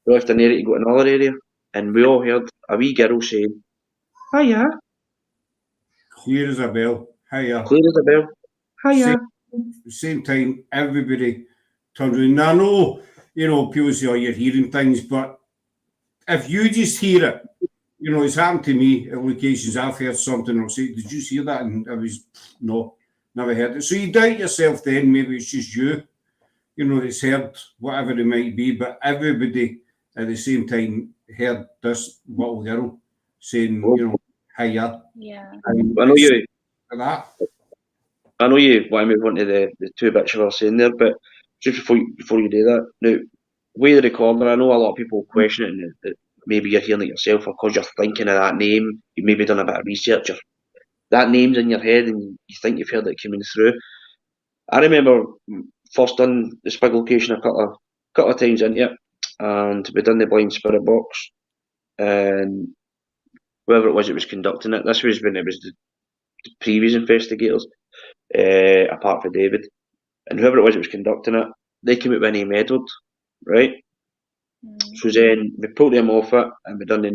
left an area to go to another area, and we all heard a wee girl saying, "Hiya." Clear as a bell. Hiya. Clear as a bell. Hiya. Same time, everybody turns around. Now, I know, you know, people say, oh, you're hearing things, but if you just hear it, you know, it's happened to me at locations. I've heard something, I'll say, did you hear that? And I was, no, never heard it. So you doubt yourself then, maybe it's just you know, that's heard whatever it might be, but everybody at the same time heard this little girl saying, you know, hiya. Yeah. I know you. That. I know you want to move on to the two bits you were saying there, but just before you do that, now, way the recorder, I know a lot of people question it, and that maybe you're hearing it yourself, or because you're thinking of that name, you've maybe done a bit of research, or that name's in your head, and you think you've heard it coming through. I remember first done the SPIG location a couple of times into it, and we done the blind spirit box, and whoever it was that was conducting it, this was when it was the previous investigators, apart from David, and whoever it was that was conducting it, they came out with a name Edward, right? So then we pulled them off it, and we done the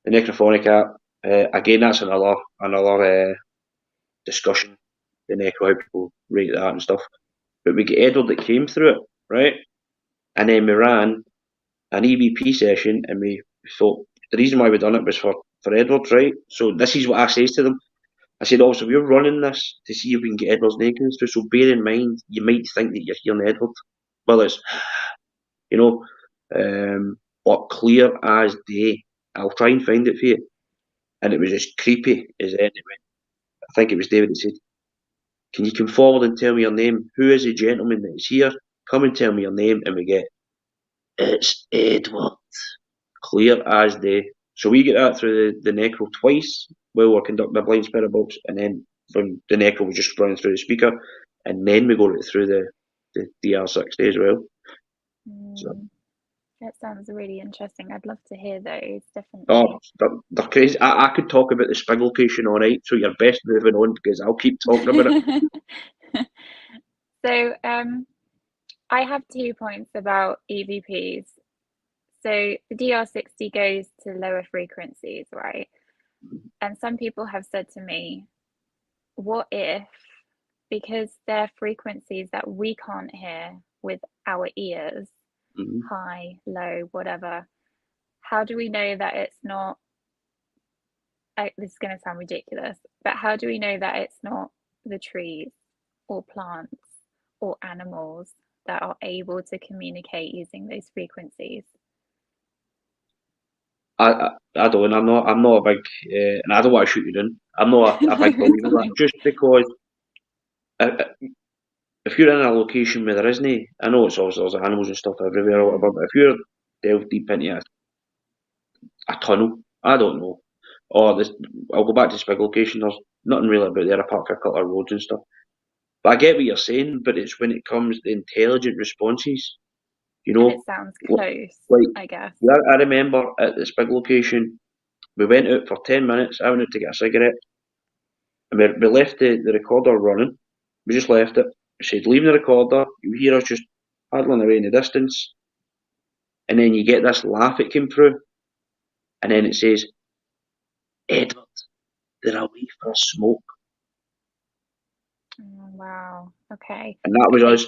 necrophonic app. Again, that's another discussion, the necro, how people rate that and stuff. But we get Edward that came through it, right? And then we ran an EVP session, and we thought the reason why we done it was for Edward, right? So this is what I says to them. I said, also, we're running this to see if we can get Edward's name through. So bear in mind, you might think that you're hearing Edward. Well, it's, you know, but clear as day. I'll try and find it for you. And it was as creepy as anything. I think it was David that said, can you come forward and tell me your name? Who is the gentleman that is here? Come and tell me your name. And we get, it's Edward. Clear as day. So we get that through the necro twice while we're conducting the blind spirit box, and then from the necro we just running through the speaker, and then we go right through the DR60 as well. So, that sounds really interesting. I'd love to hear those, definitely. oh, they're crazy. I could talk about the SPIG location all night, so you're best moving on because I'll keep talking about it. So I have 2 points about EVPs. So the DR60 goes to lower frequencies, right? And some people have said to me, what if, because they're frequencies that we can't hear with our ears, high, low, whatever, how do we know that it's not, this is going to sound ridiculous, but how do we know that it's not the trees or plants or animals that are able to communicate using those frequencies? I don't. I'm not a big, and I don't want to shoot you down. I'm not a big believer in that. Just because if you're in a location where there isn't, I know it's obviously there's animals and stuff everywhere or whatever, but if you're delved deep into a tunnel, I don't know. Or this, I'll go back to SPIG location. There's nothing really about there apart from a couple of roads and stuff. But I get what you're saying. But it's when it comes to intelligent responses. You know, and it sounds close, like, I guess. Yeah, I remember at the SPIG location, we went out for 10 minutes. I went out to get a cigarette, and we left the recorder running. We just left it. We said, leaving the recorder. You hear us just paddling away in the distance, and then you get this laugh that came through, and then it says, Edward, they're away for a smoke. Oh, wow. Okay. And that was us.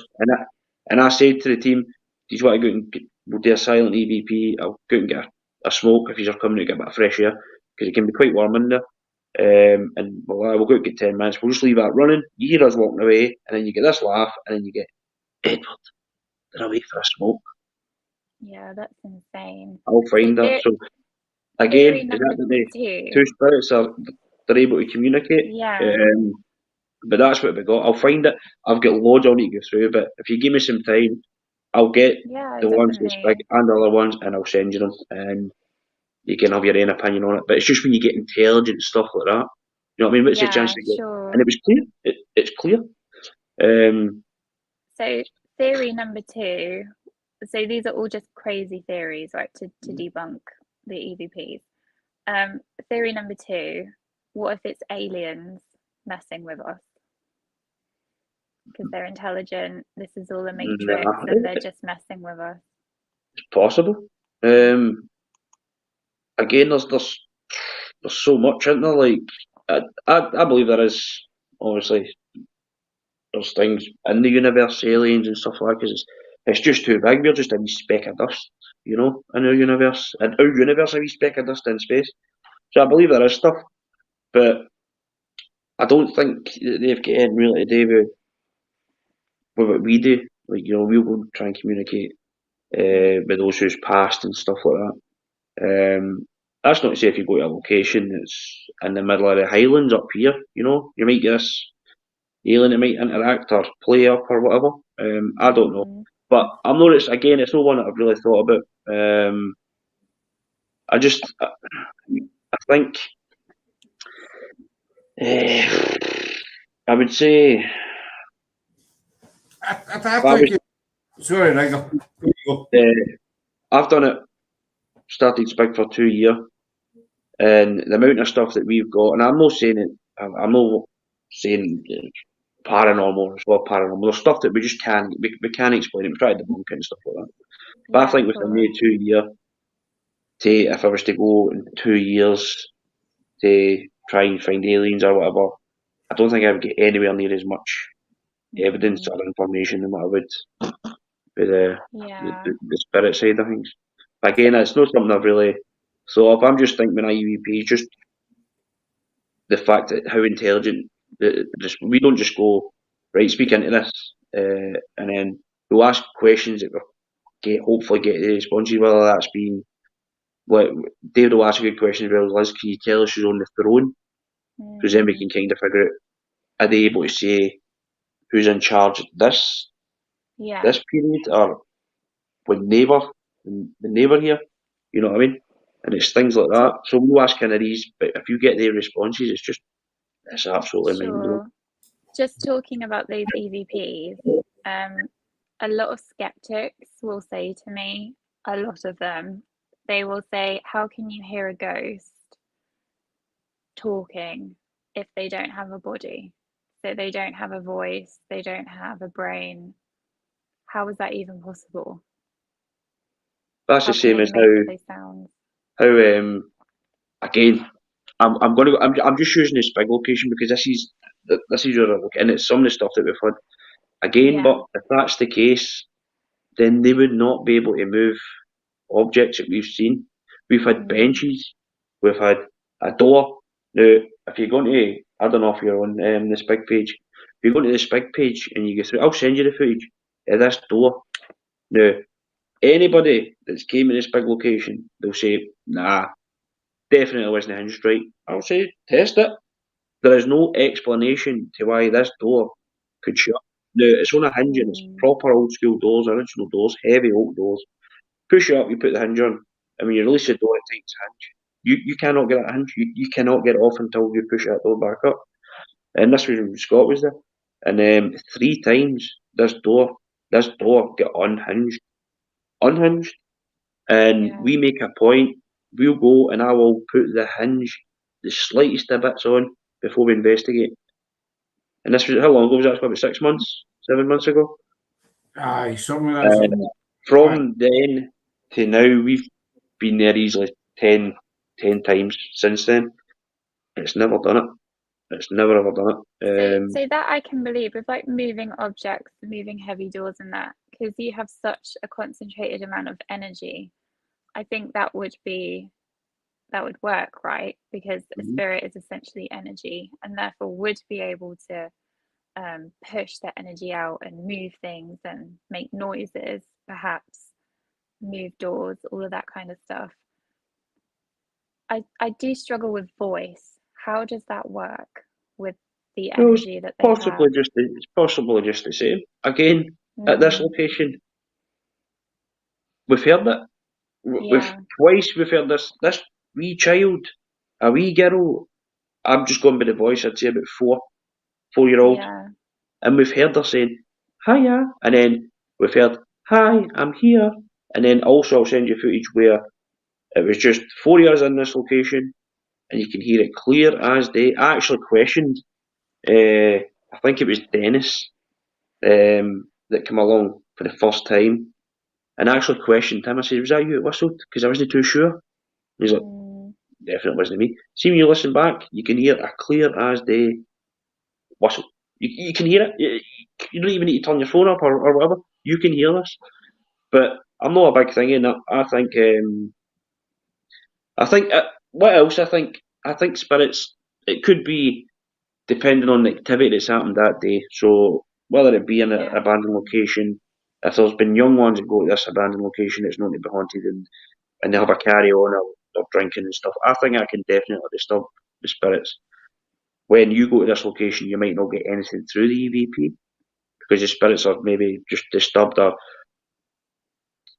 And I said to the team, do you want to go and we'll do a silent EVP? I'll go and get a smoke if you're coming to get a bit of fresh air, because it can be quite warm in there. And we'll go and get 10 minutes. We'll just leave that running. You hear us walking away, and then you get this laugh, and then you get, Edward, they're away for a smoke. Yeah, that's insane. I'll find that. So, again, is that the two spirits they're able to communicate? Yeah. But that's what we got. I'll find it. I've got loads I need to go through, but if you give me some time, I'll get the ones with SPIG and the other ones, and I'll send you them, and you can have your own opinion on it. But it's just when you get intelligent stuff like that, you know what I mean? What's the chance to get? Sure. And it was clear. It's clear. So theory number 2. So these are all just crazy theories, right? To debunk the EVPs. Theory number 2. What if it's aliens messing with us? Because they're intelligent. This is all a matrix, and they're just messing with us. It's possible. Again, there's so much in there. Like I believe there is, obviously, there's things in the universe, aliens and stuff like that, because it's just too big. We're just a wee speck of dust, you know, in our universe. And our universe a wee speck of dust in space. So I believe there is stuff, but I don't think they've got anything really to do with what we do. Like, you know, we'll go try and communicate with those who's passed and stuff like that. That's not to say if you go to a location that's in the middle of the Highlands up here, you know, you might get this alien that might interact or play up or whatever. I don't know. But I'm not, again, it's not one that I've really thought about. I think, I would say, I think sorry, Rigga. I've done it, started SPIG for 2 years, and the amount of stuff that we've got, and I'm not saying it, I'm not saying paranormal as well, paranormal. There's stuff that we just can't, we can't explain it. We try to debunk it and stuff like that. But I think within the 2 year, if I was to go in 2 years to try and find aliens or whatever, I don't think I would get anywhere near as much evidence or information than what I would with the spirit side of things. But again, it's not something I've really thought of. I'm just thinking IUP is just the fact that how intelligent we don't just go right, speak into this, and then we'll ask questions that we hopefully get the responses. Whether that's been like David will ask a good question as well. Liz, can you tell us who's on the throne? Because then we can kind of figure out, are they able to say who's in charge of this period, or when they were here? You know what I mean? And it's things like that. So we'll ask kind of these, but if you get their responses, it's absolutely mind-blowing. Just talking about those EVPs, a lot of skeptics will say to me, a lot of them, they will say, how can you hear a ghost talking if they don't have a body? So they don't have a voice, they don't have a brain. How is that even possible? That's the same as how again, I'm just using the SPIG location because this is where I look, and it's some of the stuff that we've had again. But if that's the case, then they would not be able to move objects that we've seen. We've had benches, we've had a door. Now, if you're going to, I don't know if you're on the SPIG page. If you go to the SPIG page and you go through, I'll send you the footage of this door. Now, anybody that's came in this big location, they'll say, nah, definitely wasn't hinged right. I'll say, test it. There is no explanation to why this door could shut. Now, it's on a hinge and it's proper old school doors, original doors, heavy oak doors. Push it up, you put the hinge on, and when you release the door, it tightens the hinge. You cannot get that hinge. You cannot get it off until you push that door back up. And this was when Scott was there. And 3 times this door got unhinged. And we make a point, we'll go and I will put the hinge the slightest of bits on before we investigate. And this was, how long ago was that? About 6 months, 7 months ago? Aye, something like that. From then to now, we've been there easily 10 times since then. It's never done it. It's never ever done it. So that I can believe with like moving objects, moving heavy doors and that, because you have such a concentrated amount of energy. I think that would work, right? Because a spirit is essentially energy and therefore would be able to push that energy out and move things and make noises, perhaps move doors, all of that kind of stuff. I do struggle with voice. How does that work with the energy that they have? It's possibly just the same. Again, at this location, we've heard it. Twice we've heard this wee child, a wee girl. I'm just going by the voice. I'd say about 4-year-old, and we've heard her saying "Hiya," and then we've heard "Hi, I'm here," and then also I'll send you footage where it was just 4 years in this location, and you can hear it clear as day. I actually questioned. I think it was Dennis that came along for the first time, and I actually questioned him. I said, "Was that you that whistled?" Because I wasn't too sure. He's like, "Definitely wasn't me." See, when you listen back, you can hear a clear as day whistle. You can hear it. You don't even need to turn your phone up or whatever. You can hear this. But I'm not a big thing in that. I think what else? I think spirits. It could be depending on the activity that's happened that day. So whether it be in an abandoned location, if there's been young ones that go to this abandoned location, it's known to be haunted, and they have a carry on or drinking and stuff. I think I can definitely disturb the spirits. when you go to this location, you might not get anything through the EVP because the spirits are maybe just disturbed or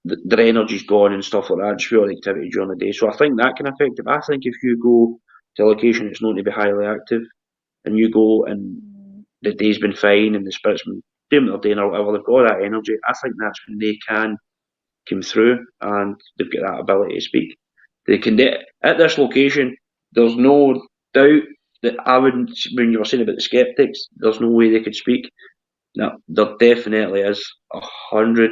their energy's gone and stuff like that, just pure activity during the day. So I think that can affect it. But I think if you go to a location that's known to be highly active and you go and the day's been fine and the spirit's been doing what they're doing or whatever, they've got that energy, I think that's when they can come through and they've got that ability to speak. They can at this location, there's no doubt that I wouldn't, when you were saying about the skeptics, there's no way they could speak. No, there definitely is 100%.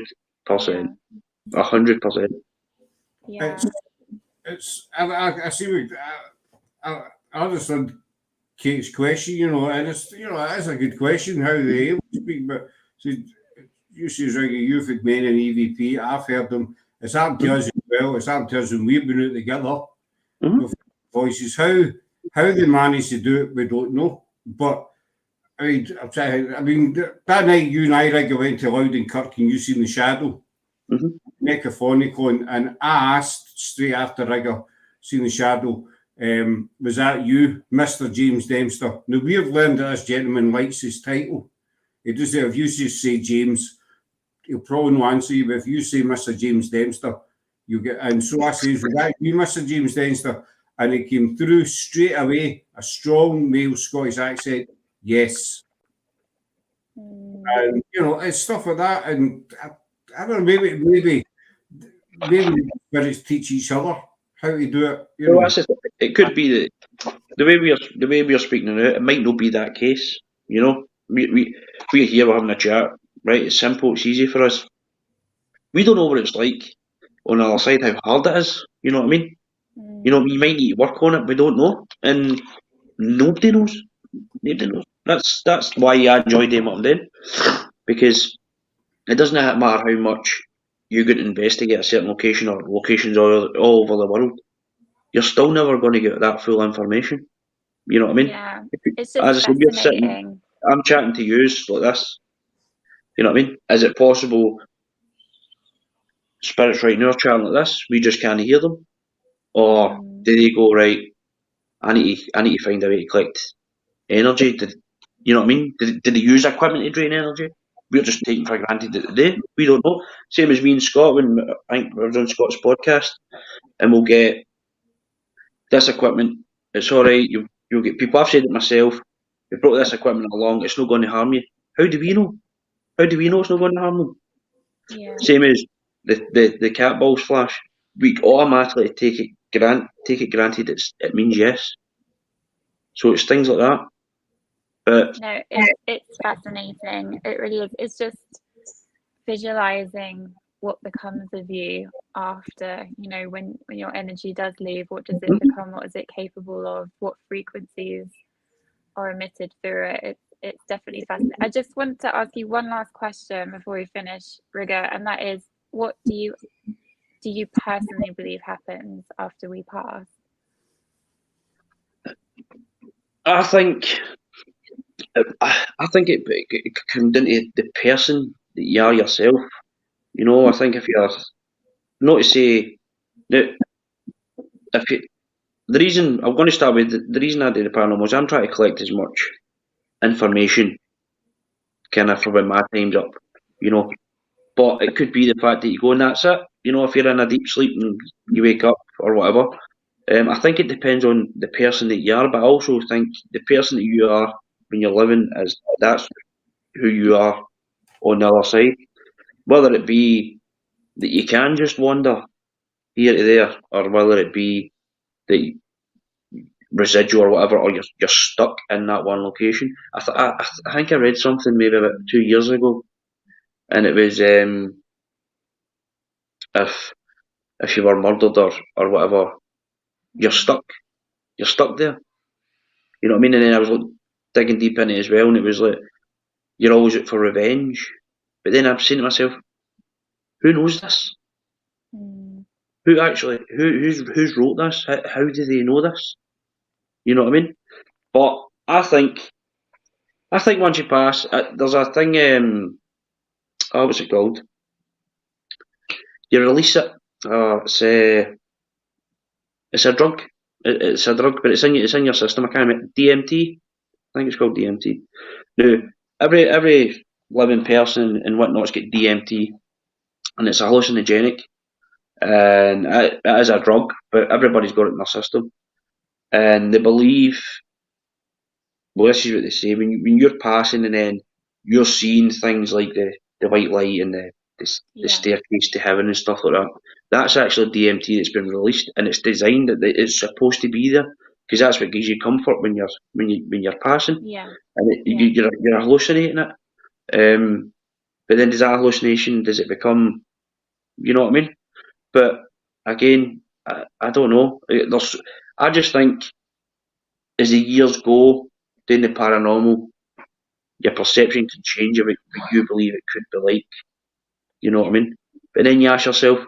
100%. Yeah. I see. I understand Kate's question, and it's it is a good question how they able to speak. But see, you see, Rigga, you've had men in EVP. I've heard them. It's happened to us as well. It's happened to us when we've been out together with voices. How they manage to do it, we don't know. But I mean, that night you and I, Rigga, went to Loudon-Kirk and you seen the shadow. Necrophonic and I asked straight after Rigga seen the shadow, was that you, Mr. James Dempster? Now we've learned that this gentleman likes his title. He does it. If you just say James, he'll probably not answer you, but if you say Mr. James Dempster, you get. And so I says, was that you, Mr. James Dempster? And it came through straight away, a strong male Scottish accent. Yes. And it's stuff like that, and I don't know, maybe spirits teach each other how to do it. Well, it could be that the way we are speaking now, it might not be that case. We're here, we're having a chat, right? It's simple, it's easy for us. We don't know what it's like on the other side, how hard it is. You know what I mean? You might need to work on it. We don't know, and nobody knows. Nobody knows. That's why I enjoy doing what I'm doing, because it doesn't matter how much you get to investigate a certain location or locations all over the world. You're still never going to get that full information. You know what I mean? Yeah, it's just fascinating. I'm chatting to you like this. You know what I mean? Is it possible spirits right now are chatting like this? We just can't hear them, or do they go right? I need to find a way to collect energy. You know what I mean? Did they use equipment to drain energy? We're just taking for granted that they do. We don't know. Same as me in Scotland. I think we were on Scott's podcast, and we'll get this equipment. It's all right. You'll get people. I've said it myself. We brought this equipment along. It's not going to harm you. How do we know? How do we know it's not going to harm them? Yeah. Same as the cat balls flash. We automatically take it granted. It means yes. So it's things like that. But no, it's fascinating. It really is. It's just visualizing what becomes of you after, when your energy does leave. What does it become? What is it capable of? What frequencies are emitted through it? It's definitely fascinating. I just want to ask you one last question before we finish, Rigga, and that is, what do you personally believe happens after we pass? I think it comes down to the person that you are yourself. I think if you're not to say that the reason I'm going to start with the reason I do the paranormal is I'm trying to collect as much information kind of for when my time's up, But it could be the fact that you go and that's it. If you're in a deep sleep and you wake up or whatever. I think it depends on the person that you are, but I also think the person that you are when you're living that's who you are on the other side. Whether it be that you can just wander here to there, or whether it be that residual or whatever, or you're stuck in that one location. I think I read something maybe about 2 years ago, and it was if you were murdered or whatever, you're stuck. You're stuck there. You know what I mean? And then I was digging deep in it as well, and it was like you're always out for revenge. But then I'm saying to myself, who knows this? Who actually who's wrote this? How do they know this? You know what I mean? But I think once you pass, there's a thing. What's it called? You release it. It's a drug. It's a drug, but it's in your system. I can't remember. DMT. I think it's called DMT. Now, every living person and whatnot's got DMT, and it's a hallucinogenic, and it is a drug, but everybody's got it in their system, and they believe. Well, this is what they say when you're passing, and then you're seeing things like the white light and the Yeah. staircase to heaven and stuff like that. That's actually DMT that's been released, and it's designed that it's supposed to be there because that's what gives you comfort when you're passing, Yeah. and you're hallucinating it. But then does that hallucination, does it become, you know what I mean? But again, I don't know. I just think as the years go, doing the paranormal, your perception can change of what you believe it could be like. You know what I mean? But then you ask yourself,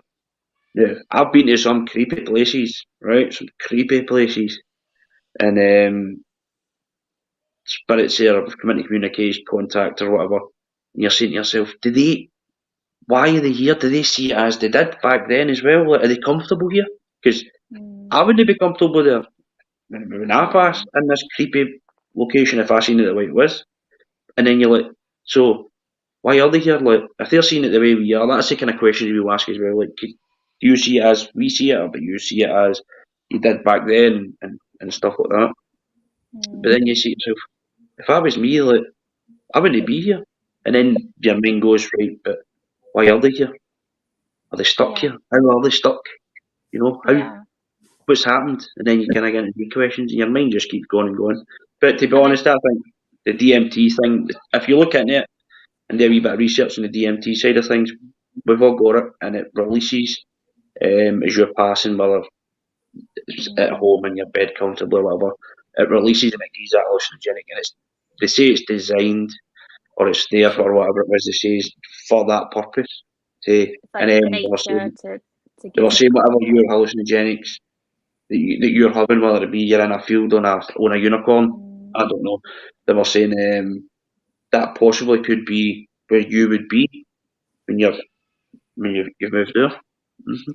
yeah, I've been to some creepy places, right? Some creepy places. And spirits there have come into communication, contact or whatever. And you're saying to yourself, why are they here? Do they see it as they did back then as well? Like, are they comfortable here? Because I wouldn't be comfortable there when I pass in this creepy location if I seen it the way it was. And then you're like, so why are they here? Like, if they're seeing it the way we are, that's the kind of question we will ask as well. Like, do you see it as we see it, or do you see it as you did back then and stuff like that? But then you see yourself, if I was me, like, I wouldn't be here. And then your mind goes, right, but why are they here? Are they stuck here? How are they stuck? You know, what's happened? And then you kind of get into deep questions, and your mind just keeps going and going. But to be honest, I think the DMT thing, if you look at it and do a wee bit of research on the DMT side of things, we've all got it, and it releases as you're passing, whether it's at home in your bed comfortably or whatever. It releases and it gives that hallucinogenic, and they say it's designed or it's there for whatever it was they say is for that purpose. It's like and then nature they were saying whatever your hallucinogenics that you're having, whether it be you're in a field on a unicorn, I don't know. They were saying that possibly could be where you would be when you've moved there. Mm-hmm.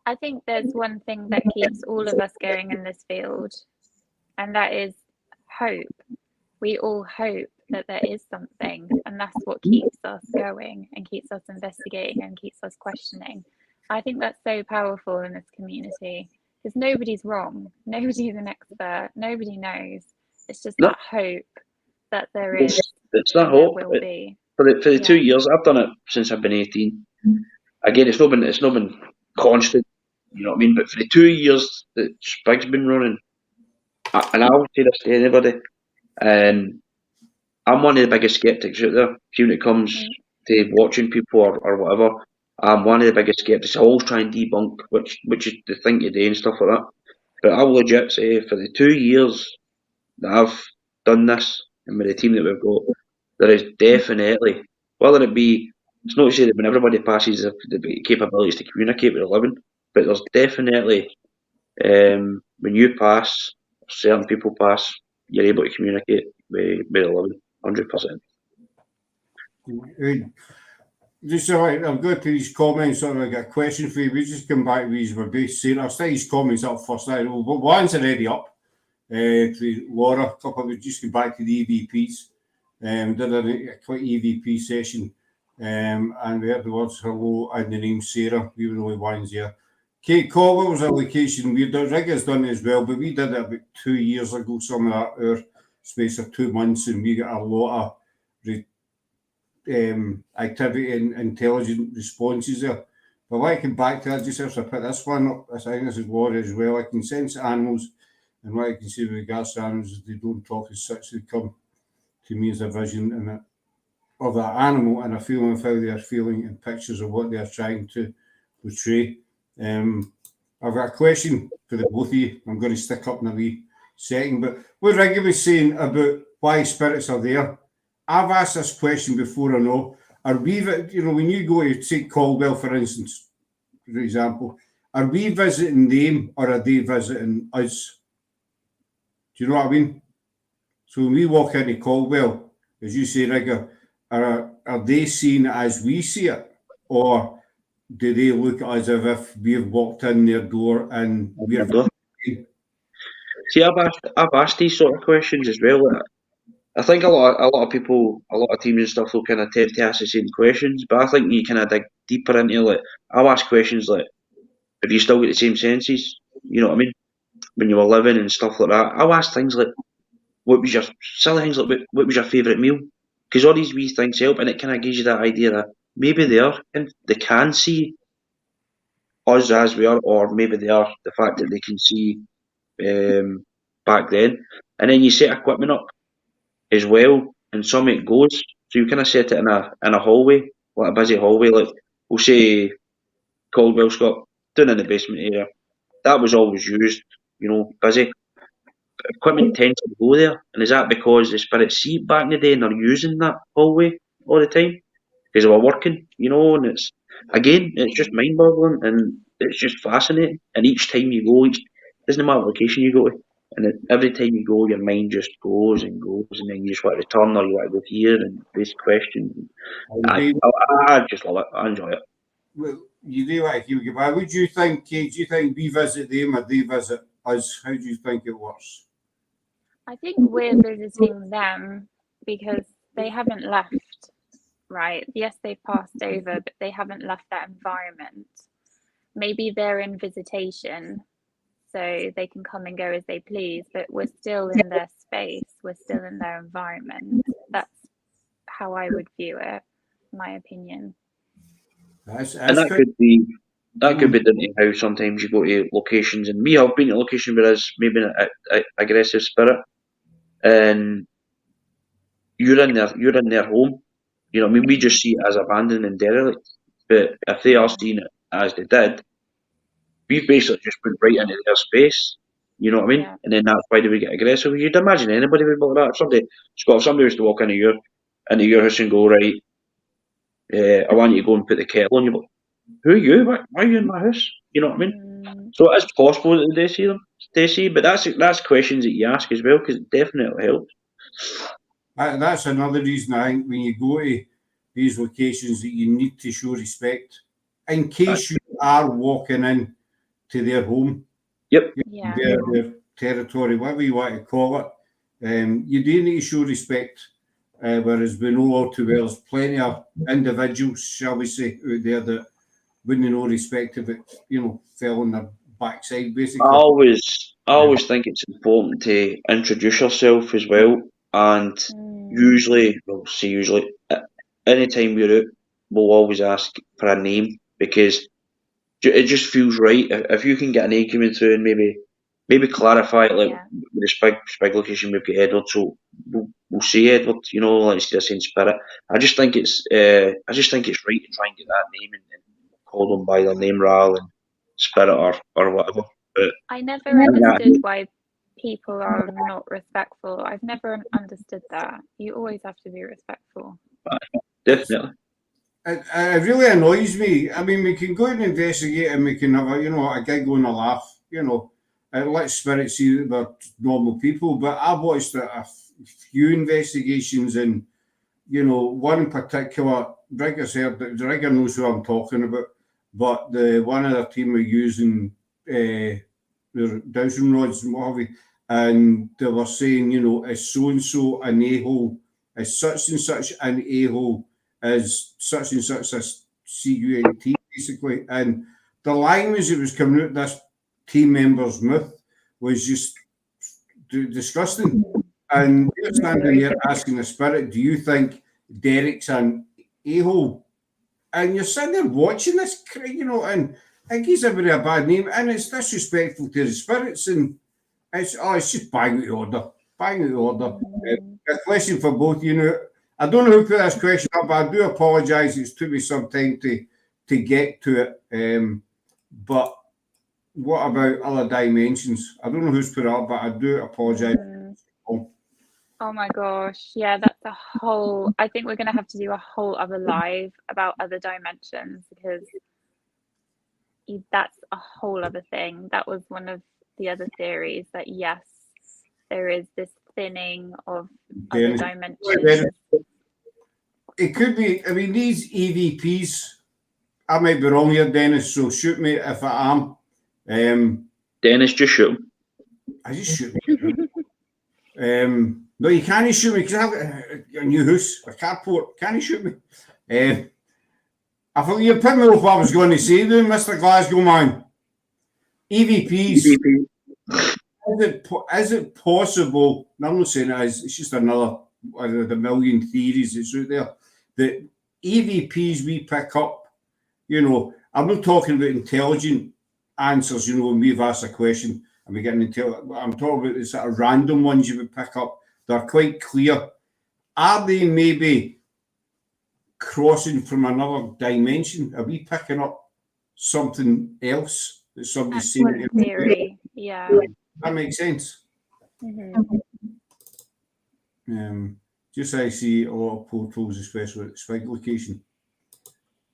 I think there's one thing that keeps all of us going in this field, and that is hope. We all hope that there is something, and that's what keeps us going and keeps us investigating and keeps us questioning. I think that's so powerful in this community because nobody's wrong, nobody's an expert, nobody knows. It's just that hope that there is. It's that hope. There will be. For the 2 years I've done it since I've been 18. Again, it's not been constant, you know what I mean. But for the 2 years that SPIG's been running, and I would say this to anybody, I'm one of the biggest skeptics out there. When it comes to watching people or whatever, I'm one of the biggest skeptics. I always try and debunk which is the thing to do and stuff like that. But I'll legit say for the 2 years that I've done this and with the team that we've got, there is definitely, whether it be, it's not to say that when everybody passes the capabilities to communicate with the living, but there's definitely, when you pass, certain people pass, you're able to communicate with the living, 100%. Just I'll go to these comments. I got a question for you. We just come back to these. We're both saying I'll start these comments up first. But one's already up. To Laura, a couple of just go back to the EVPs. Did a quick EVP session. And we heard the words hello and the name Sarah. We were the only ones here. Kate Caldwell was a location we did. Rigga's done it as well, but we did it about 2 years ago, some of that our space of 2 months, and we got a lot of activity and intelligent responses there. But when I come back to that, just have to put this one up. I think this is Laura as well. I can sense animals, and what I can see with regards to animals is they don't talk as such. They come to me as a vision of that animal and a feeling of how they are feeling and pictures of what they are trying to portray. I've got a question for the both of you. I'm going to stick up in a wee second, but what Rigga was saying about why spirits are there, I've asked this question before. I know. Are we, when you go to take Caldwell, for instance, for example, are we visiting them or are they visiting us? Do you know what I mean? So when we walk into Caldwell, as you say, Rigga, are they seeing it as we see it, or do they look as if we've walked in their door and we're? See, I've asked these sort of questions as well. I think a lot of people, a lot of teams and stuff will kind of tend to ask the same questions, but I think you kind of dig deeper into like I'll ask questions like, "Have you still got the same senses?" You know what I mean? When you were living and stuff like that. I'll ask things like, "What was your silly things like what was your favourite meal?" Because all these wee things help, and it kind of gives you that idea that maybe they can see us as we are, or maybe they are the fact that they can see back then, and then you set equipment up as well, and some it goes. So you kind of set it in a hallway, like a busy hallway. Like we'll say Caldwell Scott down in the basement area. That was always used, busy. Equipment tends to go there, and is that because the Spirit see it back in the day and they're using that hallway all the time because they were working, and it's just mind-boggling and it's just fascinating. And each time you go, doesn't matter what location you go to, and every time you go, your mind just goes and goes, and then you just want to return or you want to go here and raise questions. I just love it. I enjoy it. Well, you do like you, but would you think, Kate? Do you think we visit them or they visit us? How do you think it works? I think we're visiting them because they haven't left, right? Yes, they've passed over, but they haven't left that environment. Maybe they're in visitation, so they can come and go as they please, but we're still in their space, we're still in their environment. That's how I would view it, my opinion. And that could be down to how sometimes you go to locations, and me, I've been to a location where there's maybe an aggressive spirit, and you're in their home. You know what I mean? We just see it as abandoned and derelict, but if they are seeing it as they did, we've basically just put right into their space. You know what I mean? Yeah. And then that's why do we get aggressive? You'd imagine anybody would like that. If somebody was to walk into your house and go, right, I want you to go and put the kettle on, you're like, who are you? Why are you in my house? You know what I mean? So it's possible that they see them, but that's questions that you ask as well, because it definitely helps. That's another reason I think when you go to these locations that you need to show respect in case you are walking in to their home. Yep. Yeah. Their territory, whatever you want to call it. You do need to show respect. Whereas we know all too well there's plenty of individuals, shall we say, out there that wouldn't know respect if it, fell on their backside, basically. I always think it's important to introduce yourself as well, and usually, anytime we're out, we'll always ask for a name, because it just feels right if you can get a name coming through and maybe clarify it, like with the SPIG location we've got Edward, so we'll say Edward, like instead of saying Spirit. I just think it's right to try and get that name and call them by their name rather than Spirit or whatever. But I never understood why people are not respectful. I've never understood that. You always have to be respectful. Definitely. It really annoys me. I mean, we can go and investigate and we can have a giggle and a laugh, let Spirit see that we're normal people. But I've watched a few investigations, and, one in particular, Rigga's heard that Rigga knows who I'm talking about, but the one of their team were using their dowsing rods and what have you, and they were saying, is so-and-so an a-hole, is such and such an a-hole, as such and such a CUNT, basically. And the language that was coming out this team member's mouth was just disgusting. And you're standing there asking the Spirit, do you think Derek's an a-hole? And you're sitting there watching this, and it gives everybody a bad name, and it's disrespectful to the Spirits, and it's just bang out the order. Bang out the order. A question for both, I don't know who put this question up, but I do apologise. It's took me some time to get to it. But what about other dimensions? I don't know who's put it up, but I do apologise. Oh my gosh. Yeah, that's I think we're going to have to do a whole other live about other dimensions, because that's a whole other thing. That was one of the other theories, that yes, there is this thinning of other dimensions. It could be, these EVPs, I might be wrong here, Dennis, so shoot me if I am. Dennis, just shoot him. I just shoot me. No, you can't shoot me because I've got a new house, a carport. Can't you shoot me? I thought you put me off what I was going to say, then, Mr. Glasgow man. EVPs. Is it possible? No, I'm not saying it is. It's just another one of the million theories that's out there. That EVPs we pick up, you know, I'm not talking about intelligent answers, you know, when we've asked a question and we get an I'm talking about the sort of random ones you would pick up. They're quite clear. Are they maybe crossing from another dimension? Are we picking up something else that somebody's That's seen? one theory. Yeah. That makes sense. Just I see a lot of portals, especially at the SPIG location.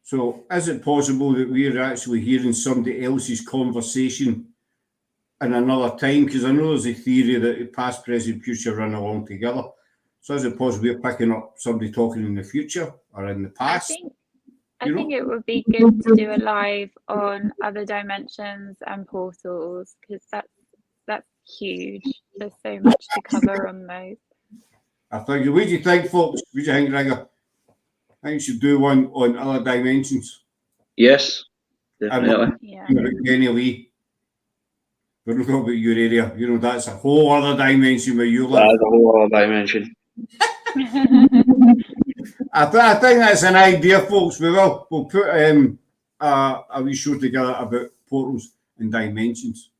So is it possible that we're actually hearing somebody else's conversation in another time? Because I know there's a theory that past, present, future run along together. So is it possible we're picking up somebody talking in the future or in the past? I think it would be good to do a live on other dimensions and portals, because that's huge. There's so much to cover on those. I think. What do you think, folks? What do you think, Rigga? I think you should do one on other dimensions. Yes, definitely. Yeah. Kenny Lee. We're not talking about your area. You know, that's a whole other dimension where you live. That's a whole other dimension. I think that's an idea, folks. We'll put a wee show together about portals and dimensions.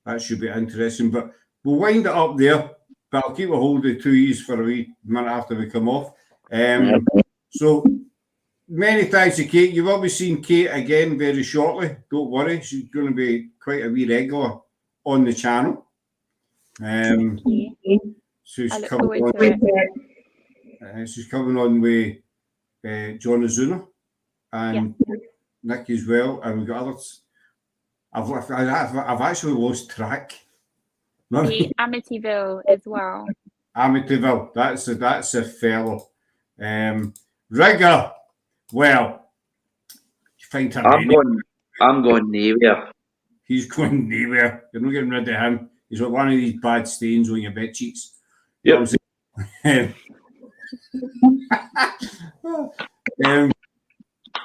That should be interesting. But we'll wind it up there. But I'll keep a hold of 2 years for a wee minute after we come off. So many thanks to Kate. You will be seeing Kate again very shortly. Don't worry. She's going to be quite a wee regular on the channel. She's coming on. She's coming on with John Azuna and Nick as well, and we've got others. I've actually lost track. The Amityville as well. Amityville, that's a fellow. Rigga, well, you find him. I'm going nowhere. He's going nowhere. You're not getting rid of him. He's got one of these bad stains on your bed sheets. Yep.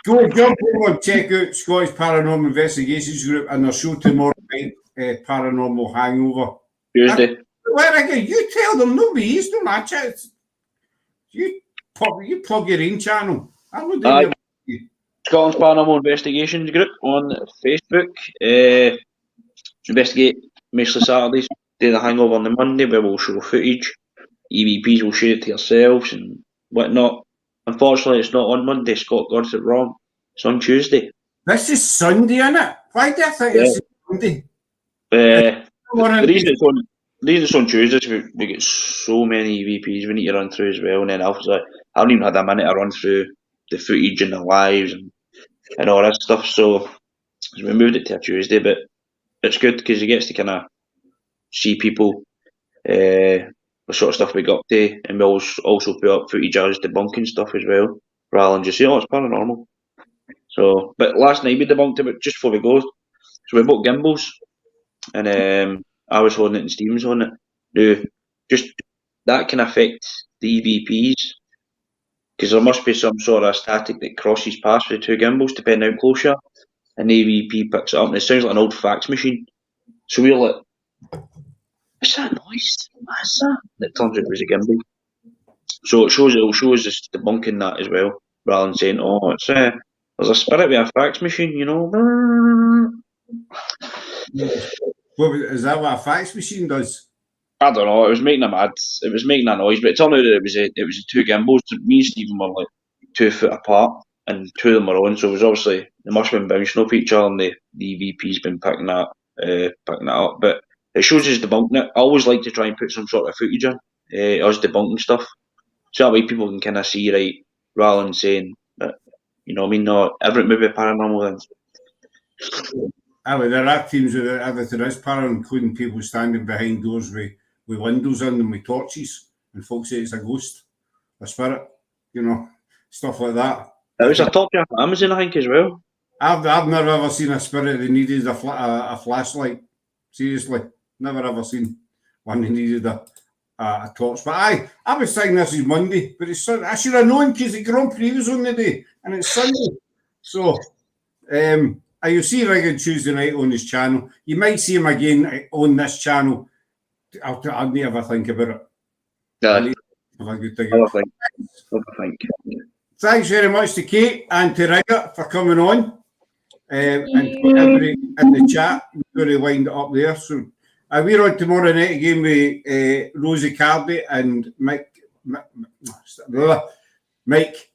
Go jump over and check out Scottish Paranormal Investigations Group and their show tomorrow night, Paranormal Hangover. Tuesday. You tell them, no me, it's no my chat. You plug your own channel. I'm not doing it. This is Sunday, isn't it? Why do I think this is Sunday? The reason it's on Tuesday is we get so many EVPs we need to run through as well. And then I haven't even had a minute to run through the footage and the lives and all that stuff. So we moved it to a Tuesday, but it's good because he gets to kind of see people, the sort of stuff we got to, and we also put up footage as debunking stuff as well, rather than just say, oh, it's paranormal. So, but last night we debunked it, just before we go, so we bought gimbals, and I was holding it and Steve was holding it. Now, just that can affect the EVPs, because there must be some sort of static that crosses past the two gimbals, depending how close you are, and the EVP picks it up, and it sounds like an old fax machine. So we're like, what's that noise? What is that? And it turns out it was a gimbal. So it will show us us debunking that as well, rather than saying, oh, it's there's a spirit with a fax machine, you know. Well, is that what a fax machine does? I don't know. It was making a noise, but it turned out that it was two gimbals. Me and Stephen were like 2 foot apart, and two of them were on. So it was obviously they must have been bouncing off each other, and the EVP's been picking that up. But it shows us debunking it. I always like to try and put some sort of footage in, us debunking stuff, so that way people can kind of see right, rather than saying that, you know what I mean, not everything may be paranormal then. There are teams where everything is paranormal, including people standing behind doors with windows in them with torches, and folks say it's a ghost, a spirit, you know, stuff like that. There was a top job on Amazon, I think, as well. I've never ever seen a spirit that needed a flashlight. Seriously, never ever seen one that needed a tops. But I was saying this is Monday, but it's Sunday. I should have known because the Grand Prix was on the day, and it's Sunday. So, you'll see Rigga Tuesday night on his channel. You might see him again on this channel. I'll need to have a think about it. Yeah. Have a good think. Thanks very much to Kate and to Rigga for coming on. And everybody in the chat, we're going to wind it up there. So we're on tomorrow night again with Rosie Carby and Mike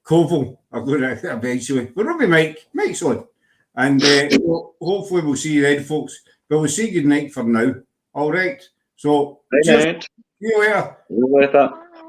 Koval. I'm going to eventually. We're not with Mike. Mike's on. And hopefully we'll see you then, folks. But we'll say good night for now. All right. So, Good night. See you later. See you later.